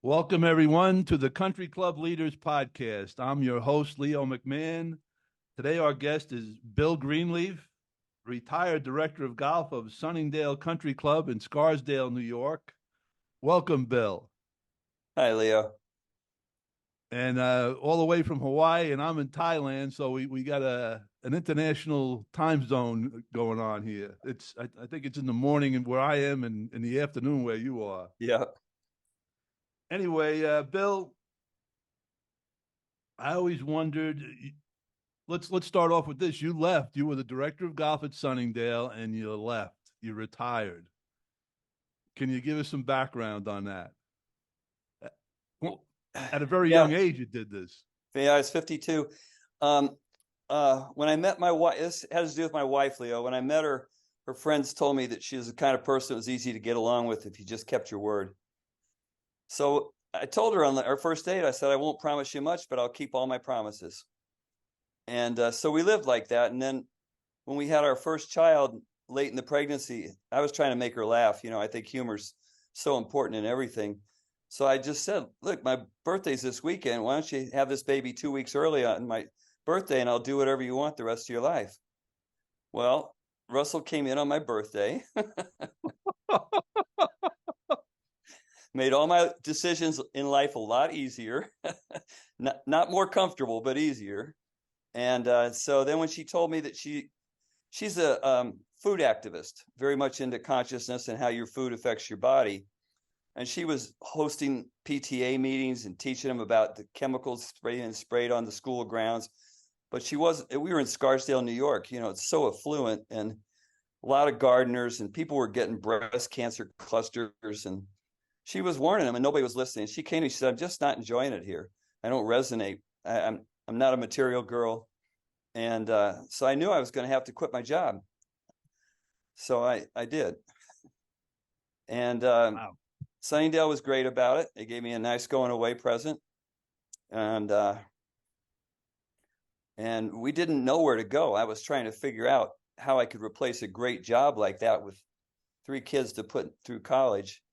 Welcome, everyone, to the Country Club Leaders Podcast. I'm your host, Leo McMahon. Today, our guest is Bill Greenleaf, retired director of golf of Sunningdale Country Club in Scarsdale, New York. Welcome, Bill. Hi, Leo. And all the way from Hawaii, and I'm in Thailand, so we got an international time zone going on here. I think it's in the morning where I am, and in the afternoon where you are. Yeah. Anyway, Bill, I always wondered. Let's start off with this. You left. You were the director of golf at Sunningdale, and you left. You retired. Can you give us some background on that? Well, at a very young age, you did this. Yeah, I was 52. When I met my wife, this has to do with my wife, Leo. When I met her, her friends told me that she was the kind of person that was easy to get along with if you just kept your word. So I told her on our first date, I said, I won't promise you much, but I'll keep all my promises. And so we lived like that. And then when we had our first child late in the pregnancy, I was trying to make her laugh. You know, I think humor's so important in everything. So I just said, look, my birthday's this weekend. Why don't you have this baby 2 weeks early on my birthday, and I'll do whatever you want the rest of your life. Well, Russell came in on my birthday. Made all my decisions in life a lot easier. not more comfortable, but easier. And so then when she told me that she's a food activist, very much into consciousness and how your food affects your body. And she was hosting PTA meetings and teaching them about the chemicals sprayed on the school grounds. But we were in Scarsdale, New York. You know, it's so affluent and a lot of gardeners, and people were getting breast cancer clusters. And she was warning them, and nobody was listening. She came to me, she said, I'm just not enjoying it here. I don't resonate. I'm not a material girl. And so I knew I was going to have to quit my job. So I did. And wow. Sunningdale was great about it. It gave me a nice going away present. And we didn't know where to go. I was trying to figure out how I could replace a great job like that with 3 kids to put through college.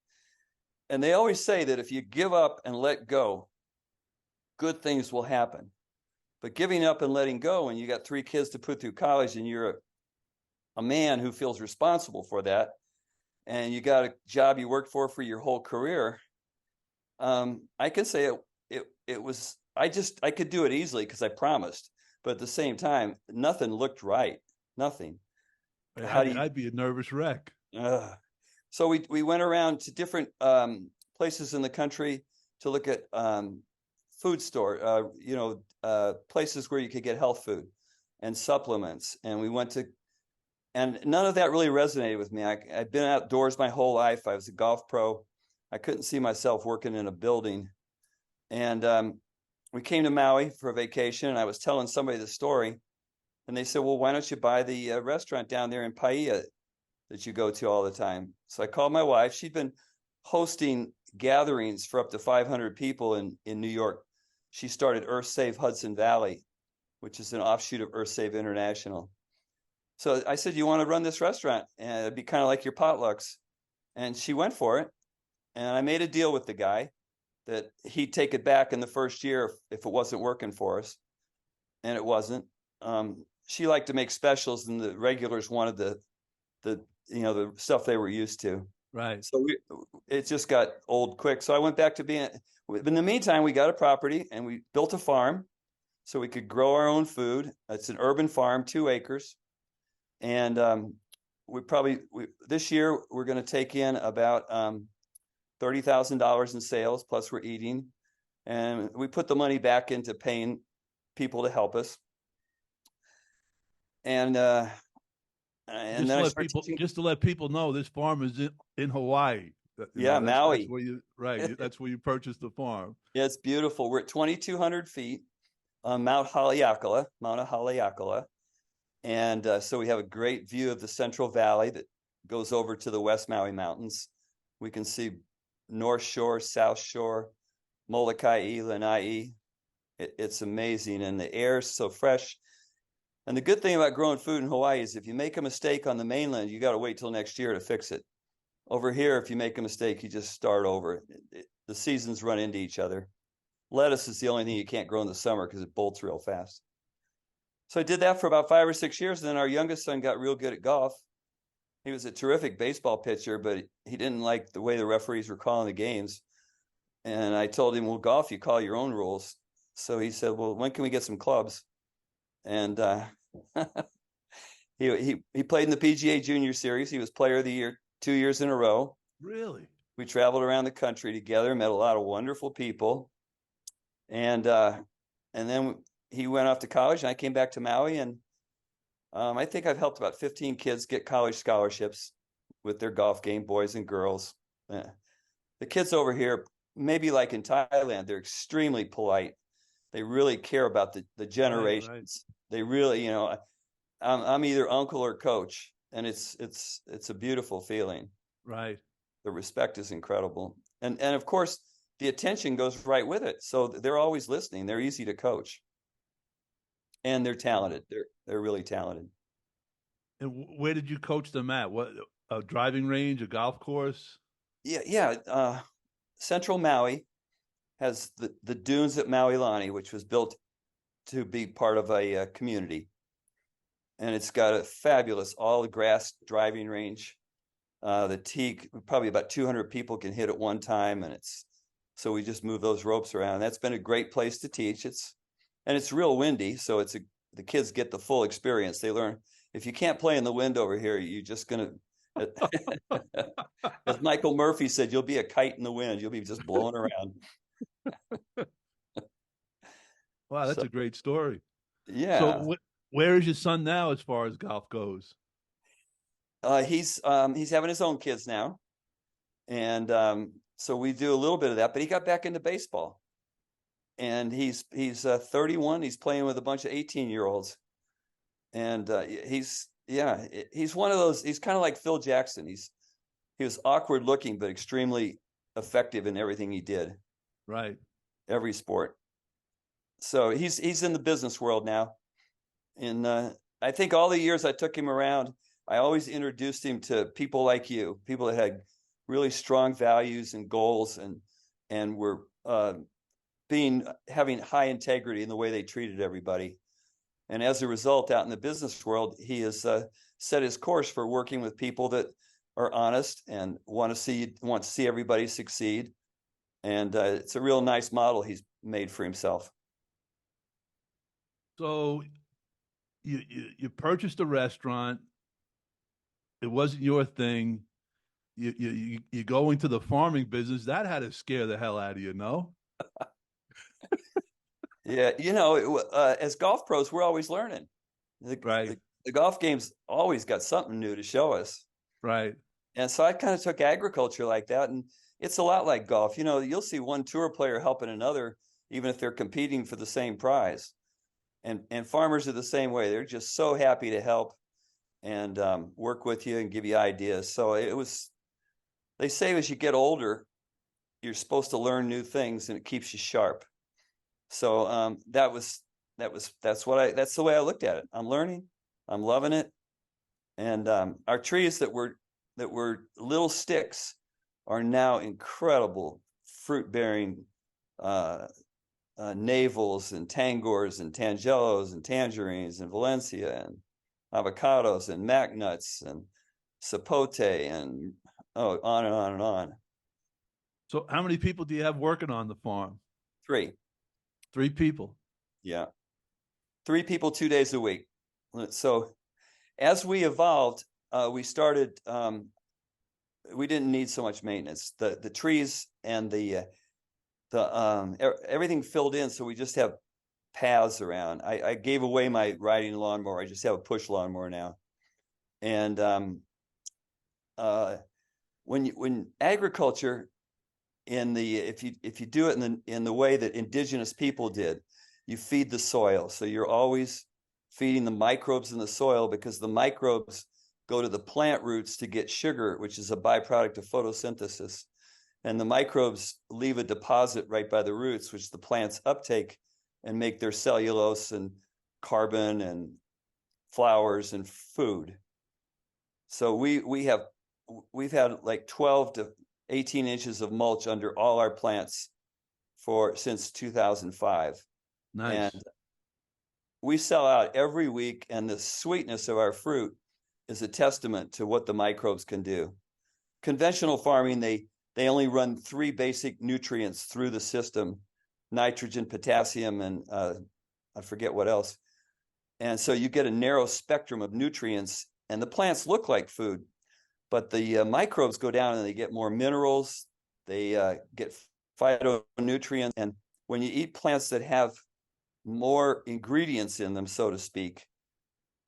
And they always say that if you give up and let go, good things will happen. But giving up and letting go when you got 3 kids to put through college and you're a man who feels responsible for that, and you got a job you worked for your whole career, I can say it was, I could do it easily because I promised. But at the same time, nothing looked right. Nothing. I'd be a nervous wreck. So we went around to different places in the country to look at food store, places where you could get health food and supplements. And we went to, and none of that really resonated with me. I'd been outdoors my whole life. I was a golf pro. I couldn't see myself working in a building. And we came to Maui for a vacation, and I was telling somebody the story, and they said, well, why don't you buy the restaurant down there in Paia that you go to all the time? So I called my wife. She'd been hosting gatherings for up to 500 people in New York. She started Earth Save Hudson Valley, which is an offshoot of Earth Save International. So I said, you want to run this restaurant? And it'd be kind of like your potlucks. And she went for it. And I made a deal with the guy that he'd take it back in the first year if it wasn't working for us. And it wasn't. She liked to make specials, and the regulars wanted the stuff they were used to. Right. So it just got old quick. So I went back to being, in the meantime, we got a property and we built a farm so we could grow our own food. It's an urban farm, 2 acres. And this year we're going to take in about $30,000 in sales, plus we're eating. And we put the money back into paying people to help us. And just to let people know, this farm is in Hawaii. Maui. That's where that's where you purchased the farm. Yeah, it's beautiful. We're at 2,200 feet on Mauna Haleakala. And so we have a great view of the Central Valley that goes over to the West Maui Mountains. We can see North Shore, South Shore, Molokai, Lanai. It's amazing. And the air is so fresh. And the good thing about growing food in Hawaii is if you make a mistake on the mainland, you got to wait till next year to fix it. Over here, if you make a mistake, you just start over. the seasons run into each other. Lettuce is the only thing you can't grow in the summer because it bolts real fast. So I did that for about 5 or 6 years. And then our youngest son got real good at golf. He was a terrific baseball pitcher, but he didn't like the way the referees were calling the games. And I told him, well, golf, you call your own rules. So he said, well, when can we get some clubs? And he played in the PGA Junior Series. He was Player of the Year 2 years in a row. Really? We traveled around the country together, met a lot of wonderful people. And then he went off to college, and I came back to Maui, and I think I've helped about 15 kids get college scholarships with their golf game, boys and girls. The kids over here, maybe like in Thailand, they're extremely polite. They really care about the generations. Right. They really, I'm either uncle or coach, and it's a beautiful feeling. Right. The respect is incredible, and of course the attention goes right with it. So they're always listening. They're easy to coach, and they're talented. They're really talented. And where did you coach them at? What, a driving range, a golf course? Yeah. Central Maui has the dunes at Maui Lani, which was built to be part of a community, and it's got a fabulous all grass driving range. The tee, probably about 200 people can hit at one time, and so we just move those ropes around. That's been a great place to teach. It's real windy, so the kids get the full experience. They learn, if you can't play in the wind over here, you're just gonna, as Michael Murphy said, you'll be a kite in the wind. You'll be just blowing around. Wow, that's a great story. Yeah. So where is your son now as far as golf goes? He's having his own kids now, and so we do a little bit of that. But he got back into baseball, and he's 31. He's playing with a bunch of 18-year-olds, and he's one of those. He's kind of like Phil Jackson. He was awkward looking, but extremely effective in everything he did. Right. Every sport. So he's in the business world now, and I think all the years I took him around, I always introduced him to people like you, people that had really strong values and goals, and were having high integrity in the way they treated everybody. And as a result, out in the business world, he has set his course for working with people that are honest and want to see everybody succeed. And it's a real nice model he's made for himself. So you purchased a restaurant. It wasn't your thing. You go into the farming business. That had to scare the hell out of you, no? Yeah, as golf pros, we're always learning. Right. The golf game's always got something new to show us. Right. And so I kind of took agriculture like that, and it's a lot like golf. You'll see one tour player helping another, even if they're competing for the same prize. And farmers are the same way. They're just so happy to help and work with you and give you ideas. So they say as you get older, you're supposed to learn new things, and it keeps you sharp. So that's the way I looked at it. I'm learning, I'm loving it. And our trees that were little sticks are now incredible fruit-bearing navels and tangors and tangelos and tangerines and Valencia and avocados and mac nuts and sapote and on and on and on. So how many people do you have working on the farm? 3. 3 people. Yeah. 3 people 2 days a week. So as we evolved, we started, we didn't need so much maintenance. The trees and everything filled in, so we just have paths around. I gave away my riding lawnmower. I just have a push lawnmower now. And when agriculture if you do it in the way that indigenous people did, you feed the soil. So you're always feeding the microbes in the soil, because the microbes go to the plant roots to get sugar, which is a byproduct of photosynthesis. And the microbes leave a deposit right by the roots, which the plants uptake and make their cellulose and carbon and flowers and food. So we've had like 12 to 18 inches of mulch under all our plants since 2005. And Nice. we sell out every week, and the sweetness of our fruit is a testament to what the microbes can do. Conventional farming, they only run 3 basic nutrients through the system: nitrogen, potassium, and I forget what else. And so you get a narrow spectrum of nutrients, and the plants look like food, but the microbes go down and they get more minerals, they get phytonutrients. And when you eat plants that have more ingredients in them, so to speak,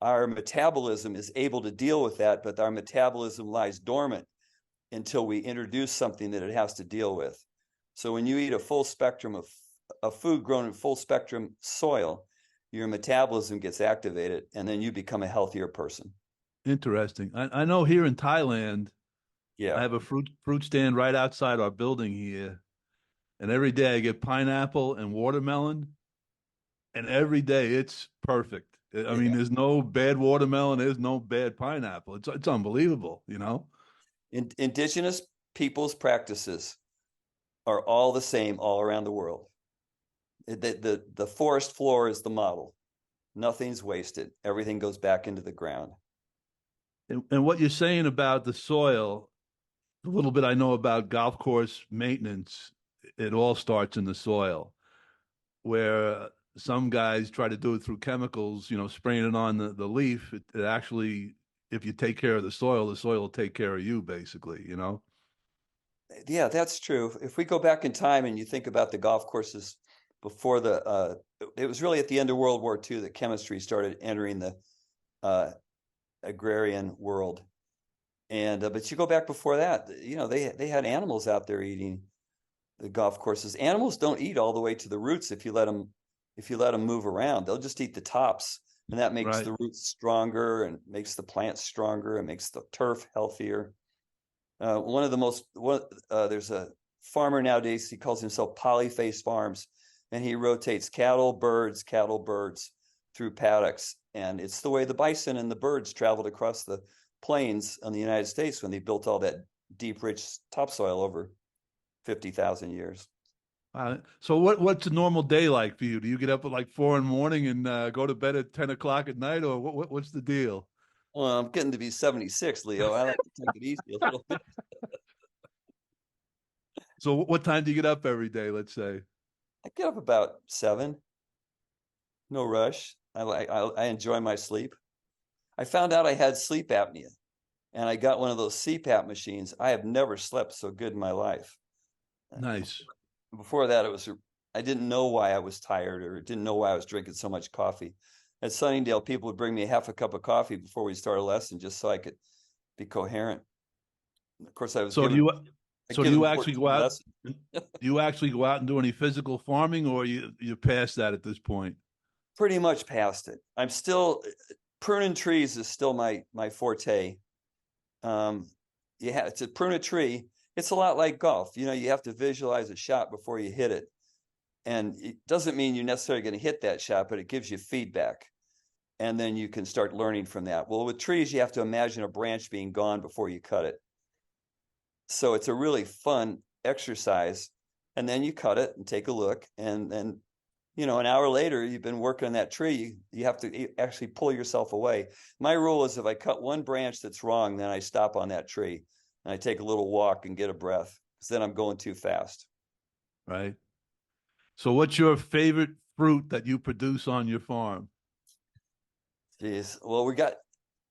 our metabolism is able to deal with that, but our metabolism lies dormant until we introduce something that it has to deal with. So when you eat a full spectrum of food grown in full spectrum soil, your metabolism gets activated, and then you become a healthier person. Interesting. I know here in Thailand, I Yeah. have a fruit stand right outside our building here, and every day I get pineapple and watermelon, and every day it's perfect. I mean, Yeah. there's no bad watermelon, there's no bad pineapple. It's unbelievable, you know? Indigenous people's practices are all the same all around the world. The forest floor is the model. Nothing's wasted. Everything goes back into the ground. And what you're saying about the soil, a little bit I know about golf course maintenance, it all starts in the soil, where some guys try to do it through chemicals, spraying it on the leaf. It actually, if you take care of the soil will take care of you, basically. Yeah, that's true. If we go back in time and you think about the golf courses before it was really at the end of World War II that chemistry started entering the uh, agrarian world. And but you go back before that, they had animals out there eating the golf courses. Animals don't eat all the way to the roots if you let them move around. They'll just eat the tops, and that makes Right. the roots stronger and makes the plants stronger and makes the turf healthier. There's a farmer nowadays, he calls himself Polyface Farms, and he rotates cattle, birds, through paddocks. And it's the way the bison and the birds traveled across the plains on the United States when they built all that deep, rich topsoil over 50,000 years. So what's a normal day like for you? Do you get up at like 4 in the morning and go to bed at 10 o'clock at night, or what's the deal? Well, I'm getting to be 76, Leo. I like to take it easy a little bit. So what time do you get up every day, let's say? I get up about 7, no rush. I enjoy my sleep. I found out I had sleep apnea, and I got one of those CPAP machines. I have never slept so good in my life. Nice. Before that, I didn't know why I was tired, or didn't know why I was drinking so much coffee. At Sunningdale, people would bring me half a cup of coffee before we start a lesson just so I could be coherent. Of course, I was So do given you I so do given you actually go 14 out lessons. do you actually go out and do any physical farming, or you past that at this point? Pretty much past it. I'm still pruning trees is still my forte. Um, to prune a tree, it's a lot like golf. You have to visualize a shot before you hit it. And it doesn't mean you're necessarily going to hit that shot, but it gives you feedback. And then you can start learning from that. Well, with trees, you have to imagine a branch being gone before you cut it. So it's a really fun exercise. And then you cut it and take a look. And then, an hour later, you've been working on that tree. You have to actually pull yourself away. My rule is if I cut one branch that's wrong, then I stop on that tree and I take a little walk and get a breath, because then I'm going too fast. Right. So what's your favorite fruit that you produce on your farm? Jeez. Well,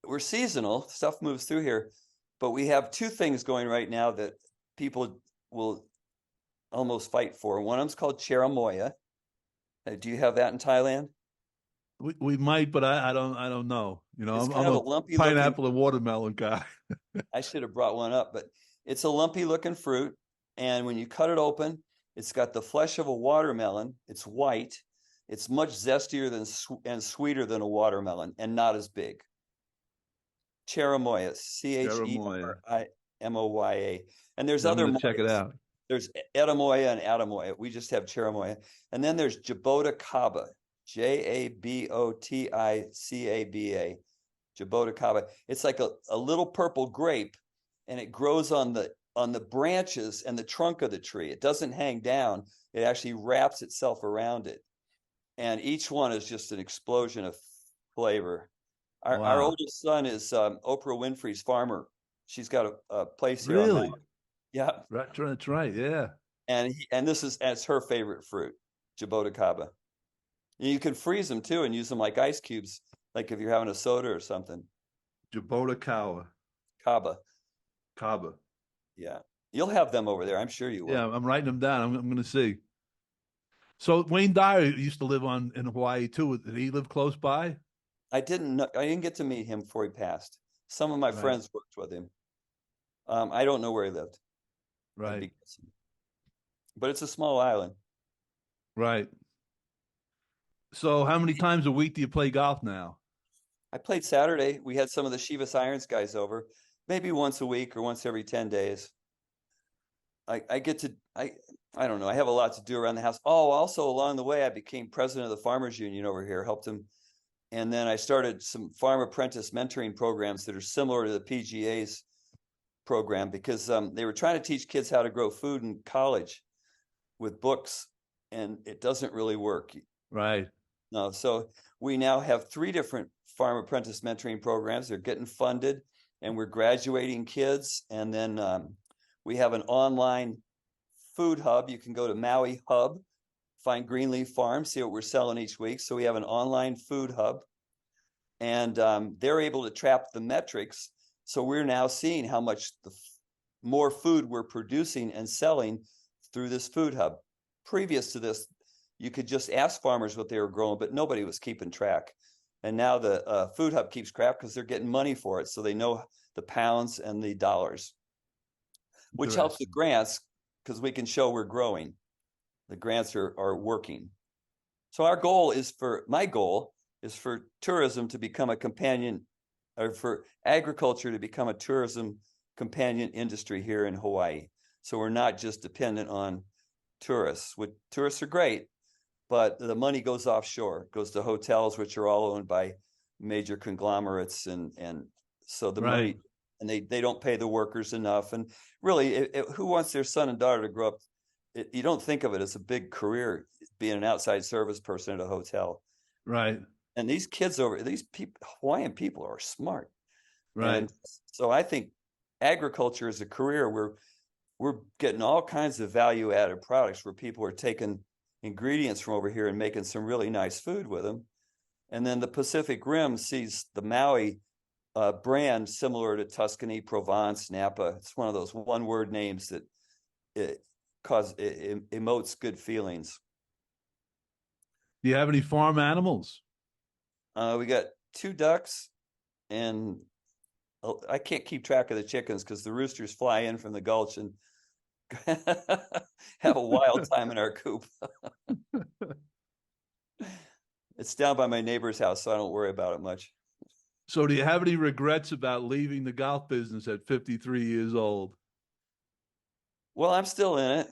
we're seasonal. Stuff moves through here, but we have 2 things going right now that people will almost fight for. One of them's called cherimoya. Do you have that in Thailand? We might, but I don't know. It's I'm kind of a a lumpy looking. pineapple and watermelon guy. I should have brought one up, but it's a lumpy looking fruit. And when you cut it open, it's got the flesh of a watermelon. It's white. It's much zestier and sweeter than a watermelon, and not as big. Cherimoya, Jeremiah. Cherimoya. And there's I'm other going to check it moyas. out. There's Edamoya and Adamoya. We just have cherimoya. And then there's Jabota Kaba, Jaboticaba. Jabota Kaba. It's like a little purple grape, and it grows on the on the branches and the trunk of the tree. It doesn't hang down. It actually wraps itself around it. And each one is just an explosion of flavor. Our Wow. oldest son is Oprah Winfrey's farmer. She's got a place here on Really? Maui. Yeah. That's right. Yeah. And it's her favorite fruit, Jabotacaba. You can freeze them too and use them like ice cubes, like if you're having a soda or something. Jabotakawa. Kaba. Kaba. Yeah. You'll have them over there. I'm sure you will. Yeah, I'm writing them down. I'm going to see. So Wayne Dyer used to live in Hawaii too. Did he live close by? I didn't get to meet him before he passed. Some of my Right. friends worked with him. I don't know where he lived. Right. But it's a small island. Right. So how many times a week do you play golf now? I played Saturday. We had some of the Chivas Irons guys over, maybe once a week or once every 10 days. I don't know. I have a lot to do around the house. Oh, also along the way, I became president of the Farmers Union over here, helped them. And then I started some farm apprentice mentoring programs that are similar to the PGA's program because they were trying to teach kids how to grow food in college with books, and it doesn't really work. Right. No, so we now have 3 different farm apprentice mentoring programs. They're getting funded, and we're graduating kids. And then we have an online food hub. You can go to Maui Hub, find Greenleaf Farm, see what we're selling each week. So we have an online food hub, and they're able to trap the metrics. So we're now seeing how much more food we're producing and selling through this food hub. Previous to this, you could just ask farmers what they were growing, but nobody was keeping track. And now the food hub keeps track because they're getting money for it. So they know the pounds and the dollars, which helps the grants because we can show we're growing. The grants are working. So my goal is for tourism to become a companion, or for agriculture to become a tourism companion industry here in Hawaii. So we're not just dependent on tourists. Tourists are great, but the money goes offshore, goes to hotels, which are all owned by major conglomerates. And so the money, and they don't pay the workers enough. And really, who wants their son and daughter to grow up? You don't think of it as a big career, being an outside service person at a hotel. Right. And these Hawaiian people are smart. Right. And so I think agriculture is a career where we're getting all kinds of value added products where people are taking ingredients from over here and making some really nice food with them. And then the Pacific Rim sees the Maui brand similar to Tuscany, Provence, Napa. It's one of those one-word names that it emotes good feelings. Do you have any farm animals? We got 2 ducks, and I can't keep track of the chickens because the roosters fly in from the gulch and have a wild time in our coop. It's down by my neighbor's house, so I don't worry about it much. So do you have any regrets about leaving the golf business at 53 years old? Well, I'm still in it.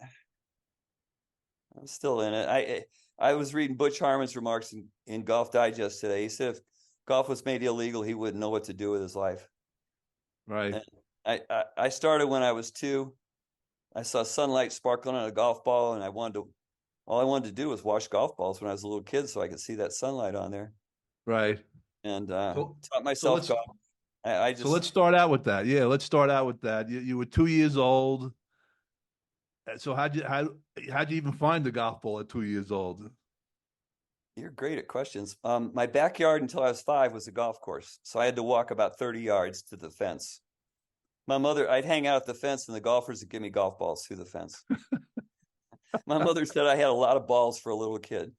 I was reading Butch Harmon's remarks in Golf Digest today. He said if golf was made illegal, he wouldn't know what to do with his life. Right. And I started when I was 2. I saw sunlight sparkling on a golf ball, and all I wanted to do was wash golf balls when I was a little kid so I could see that sunlight on there. Right. And taught myself golf. So let's start out with that. Yeah, let's start out with that. You were 2 years old. So how'd you even find the golf ball at 2 years old? You're great at questions. My backyard until I was 5 was a golf course, so I had to walk about 30 yards to the fence. I'd hang out at the fence, and the golfers would give me golf balls through the fence. My mother said I had a lot of balls for a little kid.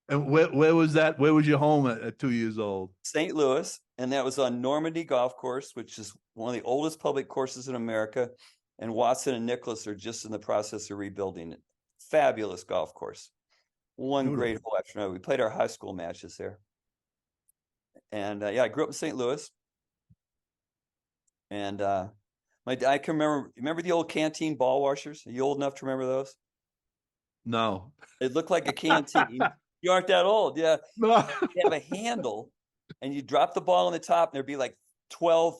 And where was that? Where was your home at 2 years old? St. Louis, and that was on Normandy Golf Course, which is one of the oldest public courses in America. And Watson and Nicholas are just in the process of rebuilding it. Fabulous golf course. One great hole after another. We played our high school matches there. And I grew up in St. Louis. And I can remember the old canteen ball washers? Are you old enough to remember those? No. It looked like a canteen. You aren't that old, yeah. No. You have a handle, and you drop the ball on the top, and there'd be like 12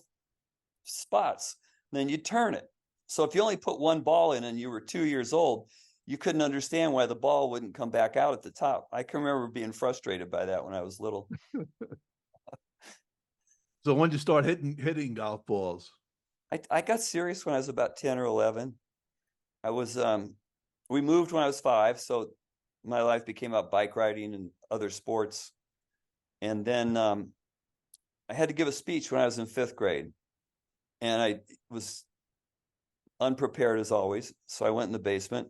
spots. Then you turn it. So if you only put one ball in and you were 2 years old, you couldn't understand why the ball wouldn't come back out at the top. I can remember being frustrated by that when I was little. So when did you start hitting golf balls? I got serious when I was about 10 or 11. I was we moved when I was 5, so my life became about bike riding and other sports. And then I had to give a speech when I was in 5th grade, and I was unprepared as always. So I went in the basement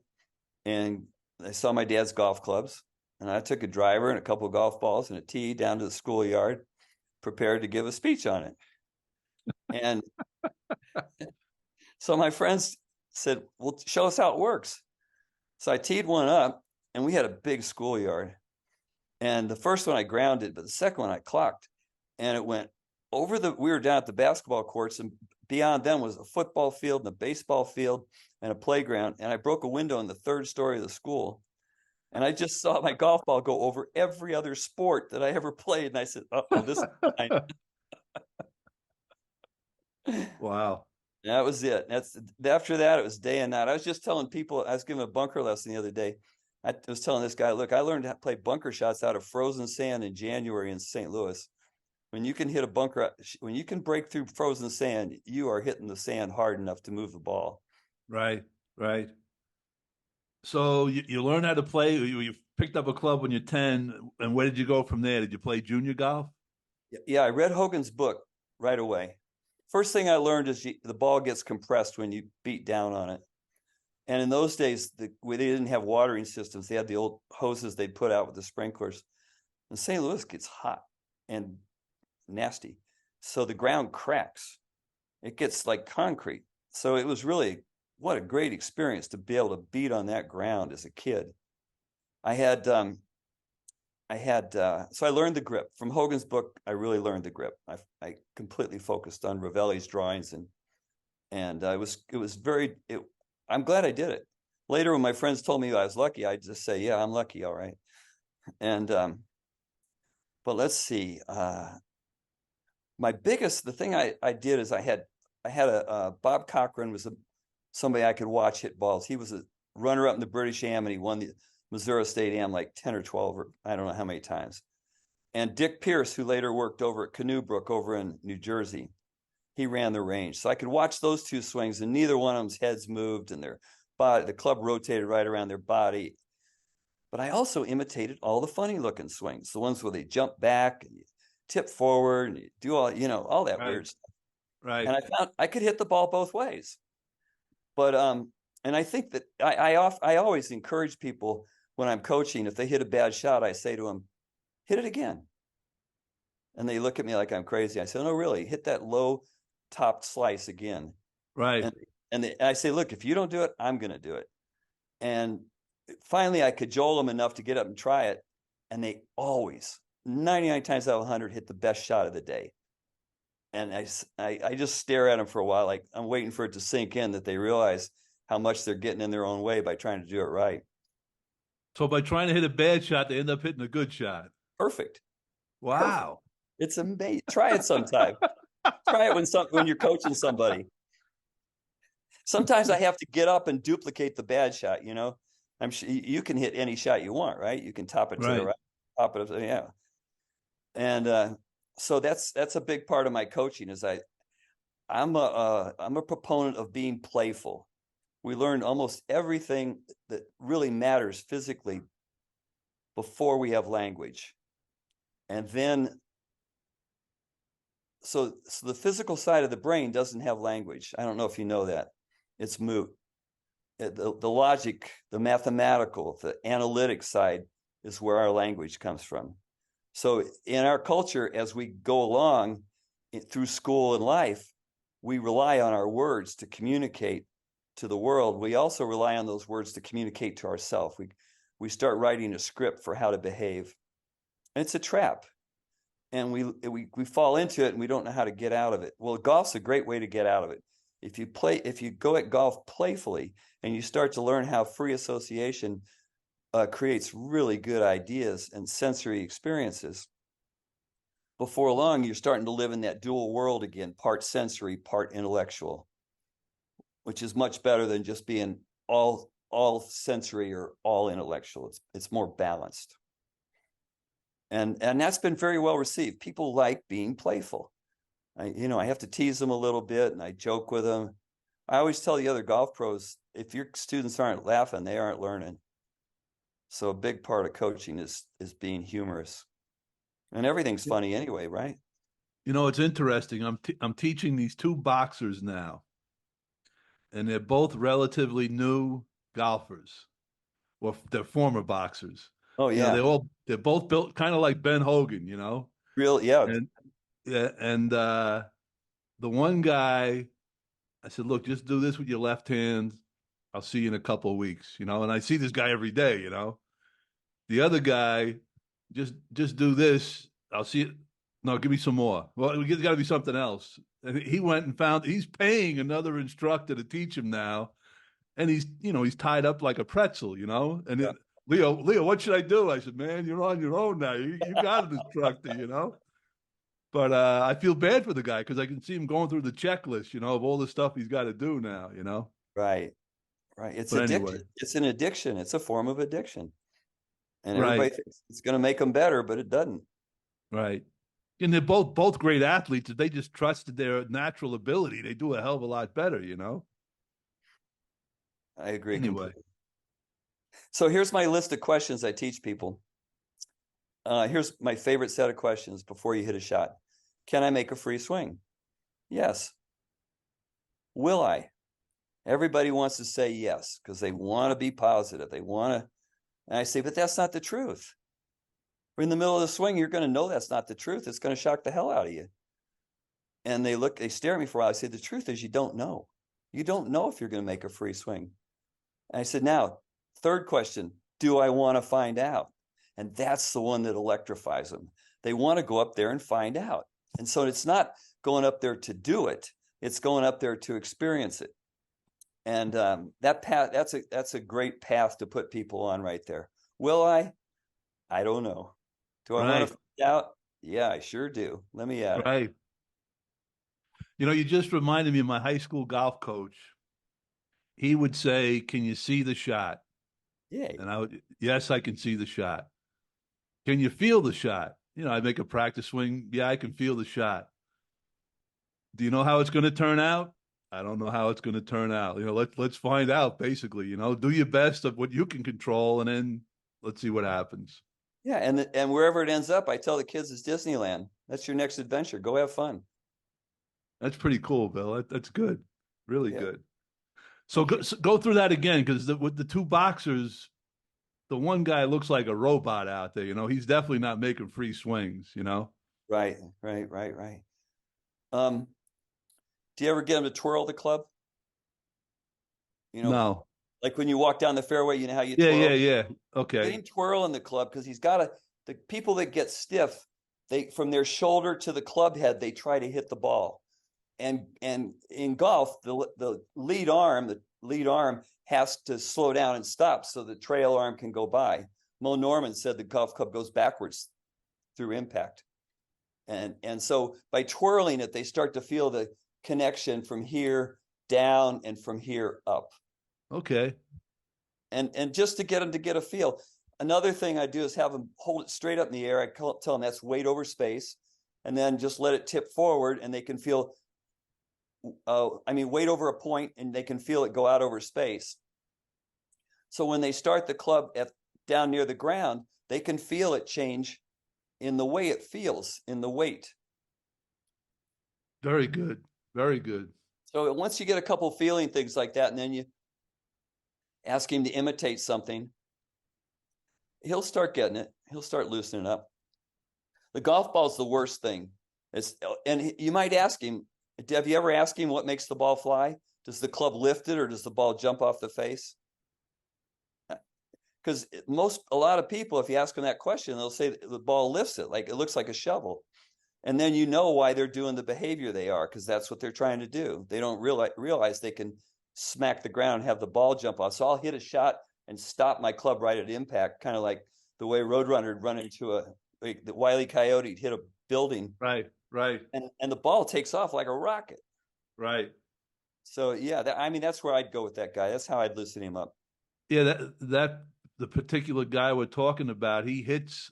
and I saw my dad's golf clubs, and I took a driver and a couple of golf balls and a tee down to the schoolyard, prepared to give a speech on it. And so my friends said, well, show us how it works. So I teed one up, and we had a big schoolyard. And the first one I grounded, but the second one I clocked, and it went over we were down at the basketball courts, and beyond them was a football field and a baseball field and a playground. And I broke a window in the 3rd story of the school. And I just saw my golf ball go over every other sport that I ever played. And I said, oh, this is fine. Wow. That was it. After that, it was day and night. I was just telling people, I was giving a bunker lesson the other day. I was telling this guy, look, I learned how to play bunker shots out of frozen sand in January in St. Louis. When you can hit a bunker, when you can break through frozen sand, you are hitting the sand hard enough to move the ball. Right, right. So you learn how to play. You picked up a club when you're 10, and where did you go from there? Did you play junior golf? Yeah, I read Hogan's book right away. First thing I learned is the ball gets compressed when you beat down on it. And in those days, they didn't have watering systems. They had the old hoses they'd put out with the sprinklers. And St. Louis gets hot and nasty. So the ground cracks. It gets like concrete. So it was really, what a great experience to be able to beat on that ground as a kid. So I learned the grip. From Hogan's book, I really learned the grip. I completely focused on Ravelli's drawings, and I'm glad I did it. Later, when my friends told me I was lucky, I'd just say, yeah, I'm lucky, all right. And but let's see. The thing I did is I had a Bob Cochran was somebody I could watch hit balls. He was a runner-up in the British Am, and he won the Missouri State Am like 10 or 12, or I don't know how many times. And Dick Pierce, who later worked over at Canoe Brook over in New Jersey, he ran the range. So I could watch those two swings, and neither one of them's heads moved, and the club rotated right around their body. But I also imitated all the funny looking swings, the ones where they jump back and you tip forward and you do all that weird stuff. Right. And I found I could hit the ball both ways. But and I think that I always encourage people when I'm coaching, if they hit a bad shot, I say to them, hit it again. And they look at me like I'm crazy. I say, no, really, hit that low topped slice again. Right. And I say, look, if you don't do it, I'm going to do it. And finally, I cajole them enough to get up and try it. And they always, 99 times out of 100, hit the best shot of the day. And I just stare at them for a while, like I'm waiting for it to sink in that they realize how much they're getting in their own way by trying to do it right. So by trying to hit a bad shot, they end up hitting a good shot. Perfect. Wow. Perfect. It's amazing. Try it sometime. Try it when you're coaching somebody. Sometimes I have to get up and duplicate the bad shot. I'm sure you can hit any shot you want, right? You can top it to the right, top it up, yeah. And so that's a big part of my coaching. Is I'm a proponent of being playful. We learn almost everything that really matters physically before we have language, and then. So the physical side of the brain doesn't have language. I don't know if you know that. It's moot. The logic, the mathematical, the analytic side is where our language comes from. So in our culture, as we go along through school and life, we rely on our words to communicate to the world. We also rely on those words to communicate to ourselves. We start writing a script for how to behave. And it's a trap. And we fall into it, and we don't know how to get out of it. Well, golf's a great way to get out of it. If you go at golf playfully and you start to learn how free association creates really good ideas and sensory experiences, before long, you're starting to live in that dual world again, part sensory, part intellectual, which is much better than just being all sensory or all intellectual. It's more balanced. And that's been very well received. People like being playful. I have to tease them a little bit and I joke with them. I always tell the other golf pros, if your students aren't laughing, they aren't learning. So a big part of coaching is being humorous. And everything's funny anyway, right? It's interesting. I'm teaching these two boxers now, and they're both relatively new golfers. Well, they're former boxers. Oh yeah. They're both built kind of like Ben Hogan, Real, yeah. And yeah, and the one guy, I said, look, just do this with your left hand. I'll see you in a couple of weeks, and I see this guy every day, The other guy, just do this. I'll see it. No, give me some more. Well, it's got to be something else. And he went and found he's paying another instructor to teach him now, and he's tied up like a pretzel, And Yeah. Leo, what should I do? I said, man, you're on your own now. You got an instructor, But I feel bad for the guy because I can see him going through the checklist, of all the stuff he's got to do now. Right. It's But addiction. anyway. It's an addiction. It's a form of addiction. And Right. everybody thinks it's going to make them better, but it doesn't. Right. And they're both great athletes. If they just trusted their natural ability, they do a hell of a lot better, I agree. Anyway. Completely. So here's my list of questions I teach people. Here's my favorite set of questions before you hit a shot. Can I make a free swing? Yes. Will I? Everybody wants to say yes because they want to be positive. They want to. And I say, but that's not the truth. We're in the middle of the swing. You're going to know that's not the truth. It's going to shock the hell out of you. And they stare at me for a while. I say, the truth is you don't know. You don't know if you're going to make a free swing. And I said, now, third question, do I want to find out? And that's the one that electrifies them. They want to go up there and find out. And so it's not going up there to do it. It's going up there to experience it. And that path, that's a great path to put people on right there. Will I? I don't know. Do I want to find out? Yeah, I sure do. Let me at it. Right. You just reminded me of my high school golf coach. He would say, can you see the shot? Yeah. And I would, yes, I can see the shot. Can you feel the shot? I make a practice swing. Yeah, I can feel the shot. Do you know how it's going to turn out? I don't know how it's going to turn out. Let's find out, basically. Do your best of what you can control, and then let's see what happens. Yeah, and wherever it ends up, I tell the kids it's Disneyland. That's your next adventure. Go have fun. That's pretty cool, Bill. That's good. Really good. So go through that again, because with the two boxers, the one guy looks like a robot out there. He's definitely not making free swings. Right. Do you ever get him to twirl the club? No. Like when you walk down the fairway, you know how you twirl? Yeah. Okay. Get him twirling the club because the people that get stiff, from their shoulder to the club head, they try to hit the ball. And in golf, the lead arm has to slow down and stop so the trail arm can go by. Mo Norman said the golf club goes backwards through impact. And so by twirling it, they start to feel the connection from here down and from here up. Okay. And just to get them to get a feel. Another thing I do is have them hold it straight up in the air. I tell them that's weight over space, and then just let it tip forward, and they can feel, weight over a point, and they can feel it go out over space. So when they start the club down near the ground, they can feel it change in the way it feels, in the weight. Very good. Very good. So once you get a couple feeling things like that, and then you ask him to imitate something, he'll start getting it. He'll start loosening up. The golf ball is the worst thing. And you might ask him, have you ever asked him what makes the ball fly? Does the club lift it or does the ball jump off the face? Because a lot of people, if you ask them that question, they'll say the ball lifts it, like it looks like a shovel. And then you know why they're doing the behavior they are, because that's what they're trying to do. They don't realize they can smack the ground and have the ball jump off. So I'll hit a shot and stop my club right at impact, kind of like the way Roadrunner would run into the Wile E. Coyote hit a building, Right. Right. and the ball takes off like a rocket. Right. So yeah, I mean, that's where I'd go with that guy. That's how I'd loosen him up. Yeah, that the particular guy we're talking about, he hits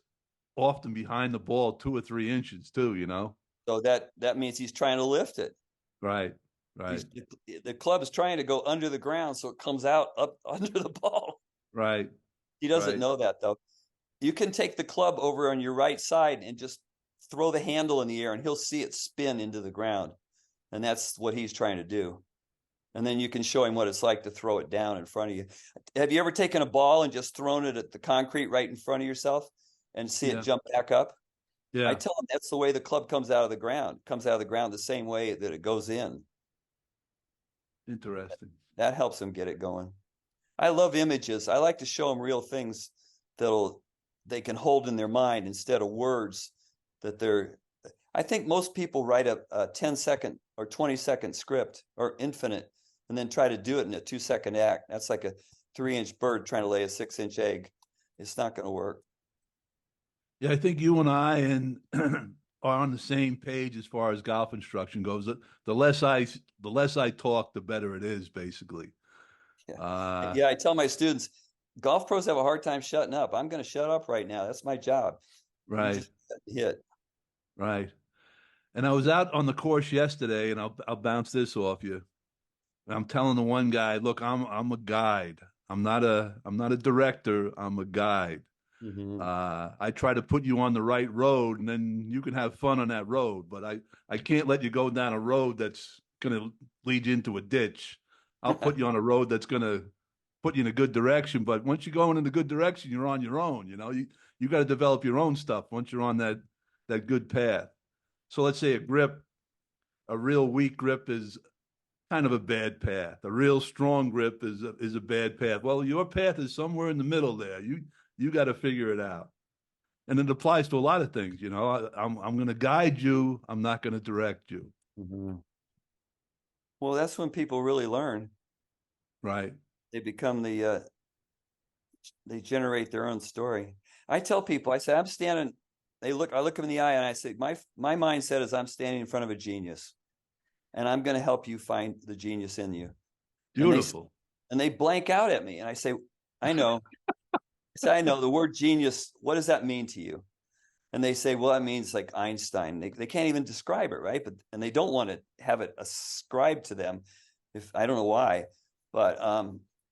often behind the ball 2 or 3 inches too, you know? So that means he's trying to lift it. Right. Right. He's the club is trying to go under the ground so it comes out up under the ball. Right. He doesn't Right. know that though. You can take the club over on your right side and just throw the handle in the air and he'll see it spin into the ground. And that's what he's trying to do. And then you can show him what it's like to throw it down in front of you. Have you ever taken a ball and just thrown it at the concrete right in front of yourself and see it Yeah. jump back up? I Yeah. tell him that's the way the club comes out of the ground. It comes out of the ground the same way that it goes in. Interesting. That helps him get it going. I love images. I like to show them real things they can hold in their mind instead of words that I think most people write a 10-second or 20-second script or infinite and then try to do it in a 2-second act. That's like a 3-inch bird trying to lay a 6-inch egg. It's not going to work. Yeah, I think you and I are on the same page as far as golf instruction goes. The less I talk, the better it is, basically. Yeah, I tell my students, golf pros have a hard time shutting up. I'm going to shut up right now. That's my job. You Right. just hit. Right. And I was out on the course yesterday, and I'll bounce this off you. And I'm telling the one guy, look, I'm a guide. I'm not a director. I'm a guide. Mm-hmm. I try to put you on the right road, and then you can have fun on that road. But I can't let you go down a road that's going to lead you into a ditch. I'll put you on a road that's going to put you in a good direction. But once you're going in a good direction, you're on your own. You know, you got to develop your own stuff once you're on that good path. So let's say a real weak grip is kind of a bad path. A real strong grip is a bad path. Well, your path is somewhere in the middle there. You got to figure it out. And it applies to a lot of things, you know. I'm going to guide you. I'm not going to direct you. Mm-hmm. Well, that's when people really learn. Right. They become they generate their own story. I tell people, I say, I look them in the eye and I say, my mindset is I'm standing in front of a genius and I'm going to help you find the genius in you. Beautiful. And they blank out at me. And I say, I know. I know the word genius. What does that mean to you? And they say, well, that means like Einstein. They can't even describe it, right? And they don't want to have it ascribed to them. I don't know why, but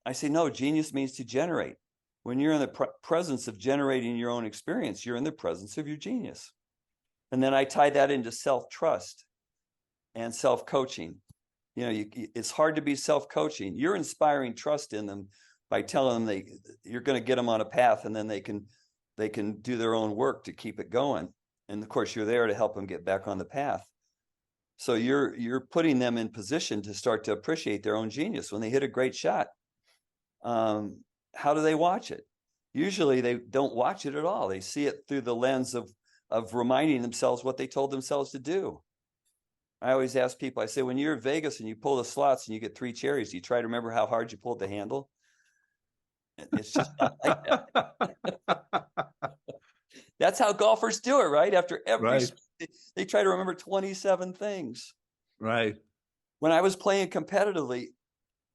I say, no, genius means to generate. When you're in the presence of generating your own experience, you're in the presence of your genius. And then I tie that into self-trust and self-coaching. You know, it's hard to be self-coaching. You're inspiring trust in them by telling them you're going to get them on a path, and then they can do their own work to keep it going. And of course, you're there to help them get back on the path. So you're putting them in position to start to appreciate their own genius. When they hit a great shot, how do they watch it? Usually they don't watch it at all. They see it through the lens of reminding themselves what they told themselves to do. I always ask people, I say, when you're in Vegas and you pull the slots and you get 3 cherries, do you try to remember how hard you pulled the handle? It's just not like that. That's how golfers do it, right? After every Right. they try to remember 27 things. Right. When I was playing competitively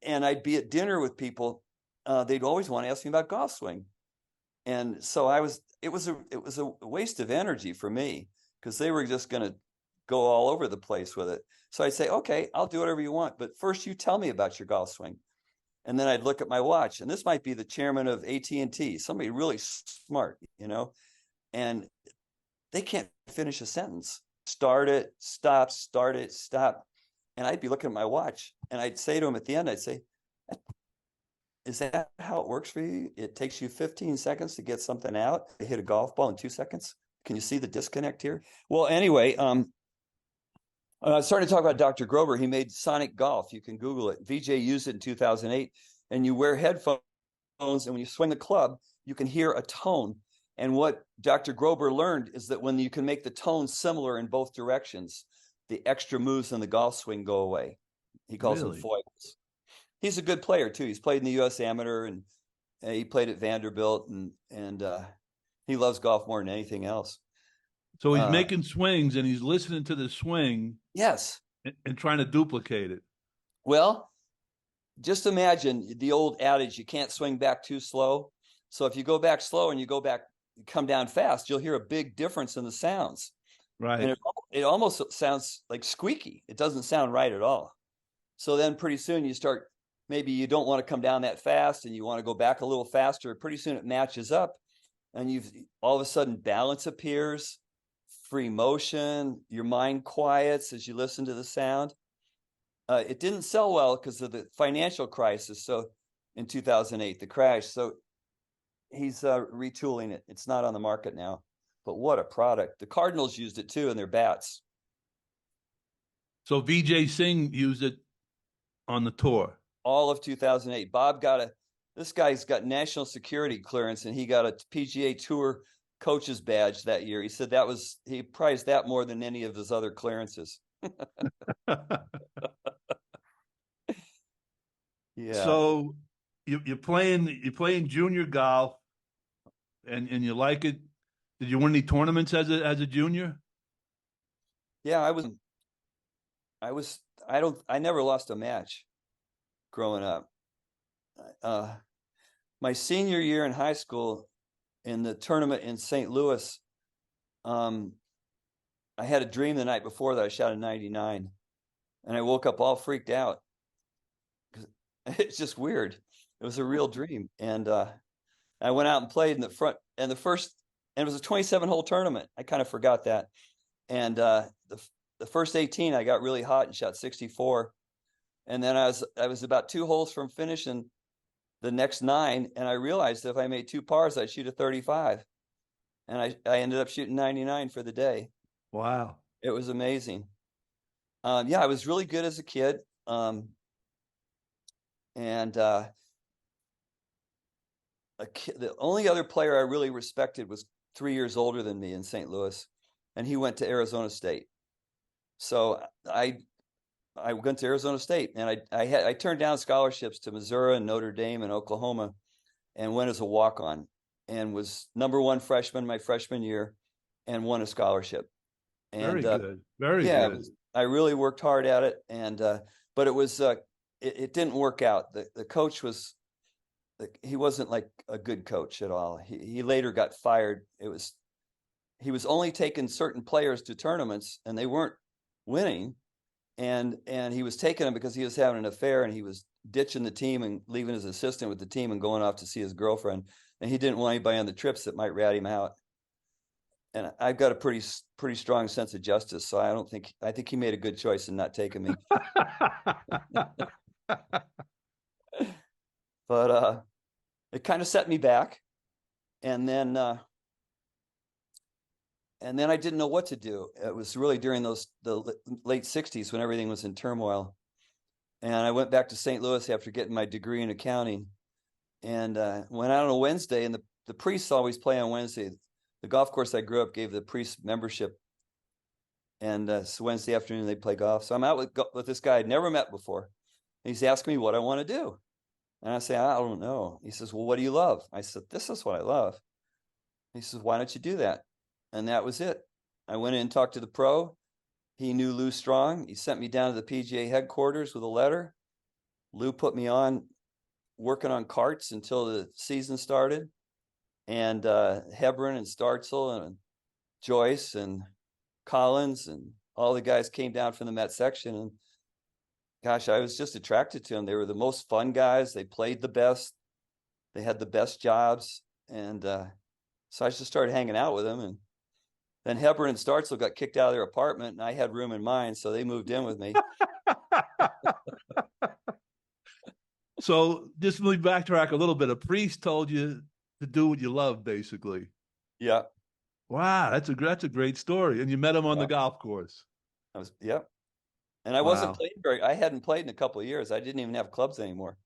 and I'd be at dinner with people, they'd always want to ask me about golf swing. And so it was a waste of energy for me because they were just going to go all over the place with it. So I'd say, okay, I'll do whatever you want, but first you tell me about your golf swing. And then I'd look at my watch, and this might be the chairman of AT&T, somebody really smart, you know, and they can't finish a sentence. Start it, stop, start it, stop. And I'd be looking at my watch, and I'd say to him at the end, I'd say, is that how it works for you? It takes you 15 seconds to get something out. You hit a golf ball in 2 seconds. Can you see the disconnect here? Well, anyway, starting to talk about Dr. Grover. He made Sonic Golf. You can Google it. VJ used it in 2008. And you wear headphones, and when you swing the club, you can hear a tone. And what Dr. Grover learned is that when you can make the tone similar in both directions, the extra moves in the golf swing go away. He calls them foibles. He's a good player too. He's played in the U.S. Amateur, and he played at Vanderbilt, and he loves golf more than anything else. So he's Uh, making swings and he's listening to the swing yes. and trying to duplicate it. Well, just imagine the old adage, you can't swing back too slow. So if you go back slow and you come down fast, you'll hear a big difference in the sounds. And Right. it almost sounds like squeaky. It doesn't sound right at all. So then pretty soon maybe you don't want to come down that fast and you want to go back a little faster. Pretty soon it matches up and all of a sudden balance appears, free motion, your mind quiets as you listen to the sound. It didn't sell well because of the financial crisis. So in 2008, the crash. So he's retooling it. It's not on the market now, but what a product. The Cardinals used it too in their bats. So VJ Singh used it on the tour. All of 2008. This guy's got national security clearance and he got a PGA Tour coach's badge that year. He said he prized that more than any of his other clearances. Yeah. So you're playing junior golf and you like it. Did you win any tournaments as a junior? Yeah, I never lost a match growing up. My senior year in high school in the tournament in St. Louis, I had a dream the night before that I shot a 99 and I woke up all freaked out. It's just weird. It was a real dream. And I went out and played in the front and it was a 27-hole tournament. I kind of forgot that. And the first 18, I got really hot and shot 64. And then I was about 2 holes from finishing the next 9. And I realized if I made 2 pars, I'd shoot a 35. And I ended up shooting 99 for the day. Wow. It was amazing. Yeah, I was really good as a kid. The only other player I really respected was 3 years older than me in St. Louis, and he went to Arizona State. So I went to Arizona State, and I turned down scholarships to Missouri and Notre Dame and Oklahoma, and went as a walk-on, and was #1 freshman my freshman year, and won a scholarship. And Very good. Very yeah, good. I really worked hard at it, and but it didn't work out. The coach he wasn't like a good coach at all. He later got fired. He was only taking certain players to tournaments and they weren't winning. And he was taking them because he was having an affair and he was ditching the team and leaving his assistant with the team and going off to see his girlfriend. And he didn't want anybody on the trips that might rat him out. And I've got a pretty strong sense of justice. So I think he made a good choice in not taking me. But it kind of set me back. And then I didn't know what to do. It was really during the late 60s when everything was in turmoil. And I went back to St. Louis after getting my degree in accounting and went out on a Wednesday. And the priests always play on Wednesday. The golf course I grew up gave the priest membership. And so Wednesday afternoon they play golf. So I'm out with this guy I'd never met before. And he's asking me what I want to do. And I say, I don't know. He says, well, what do you love? I said, this is what I love. He says, why don't you do that? And that was it. I went in and talked to the pro. He knew Lou Strong. He sent me down to the PGA headquarters with a letter. Lou put me on working on carts until the season started. And Hebron and Startzel and Joyce and Collins and all the guys came down from the Met section. And gosh, I was just attracted to them. They were the most fun guys. They played the best. They had the best jobs. And so I just started hanging out with them. And then Hebron and Startzel got kicked out of their apartment and I had room in mine. So they moved in with me. So just let me backtrack a little bit. A priest told you to do what you love, basically. Yeah. Wow, that's a great story. And you met him on the golf course. Yeah. And I wasn't playing I hadn't played in a couple of years. I didn't even have clubs anymore.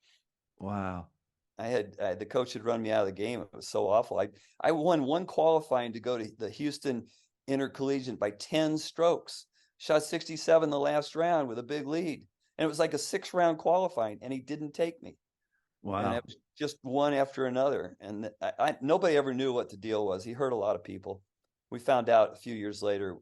Wow. The coach had run me out of the game. It was so awful. I won one qualifying to go to the Houston Intercollegiate by 10 strokes. Shot 67 the last round with a big lead. And it was like a 6-round qualifying, and he didn't take me. Wow. And it was just one after another. And nobody ever knew what the deal was. He hurt a lot of people. we found out a few years later.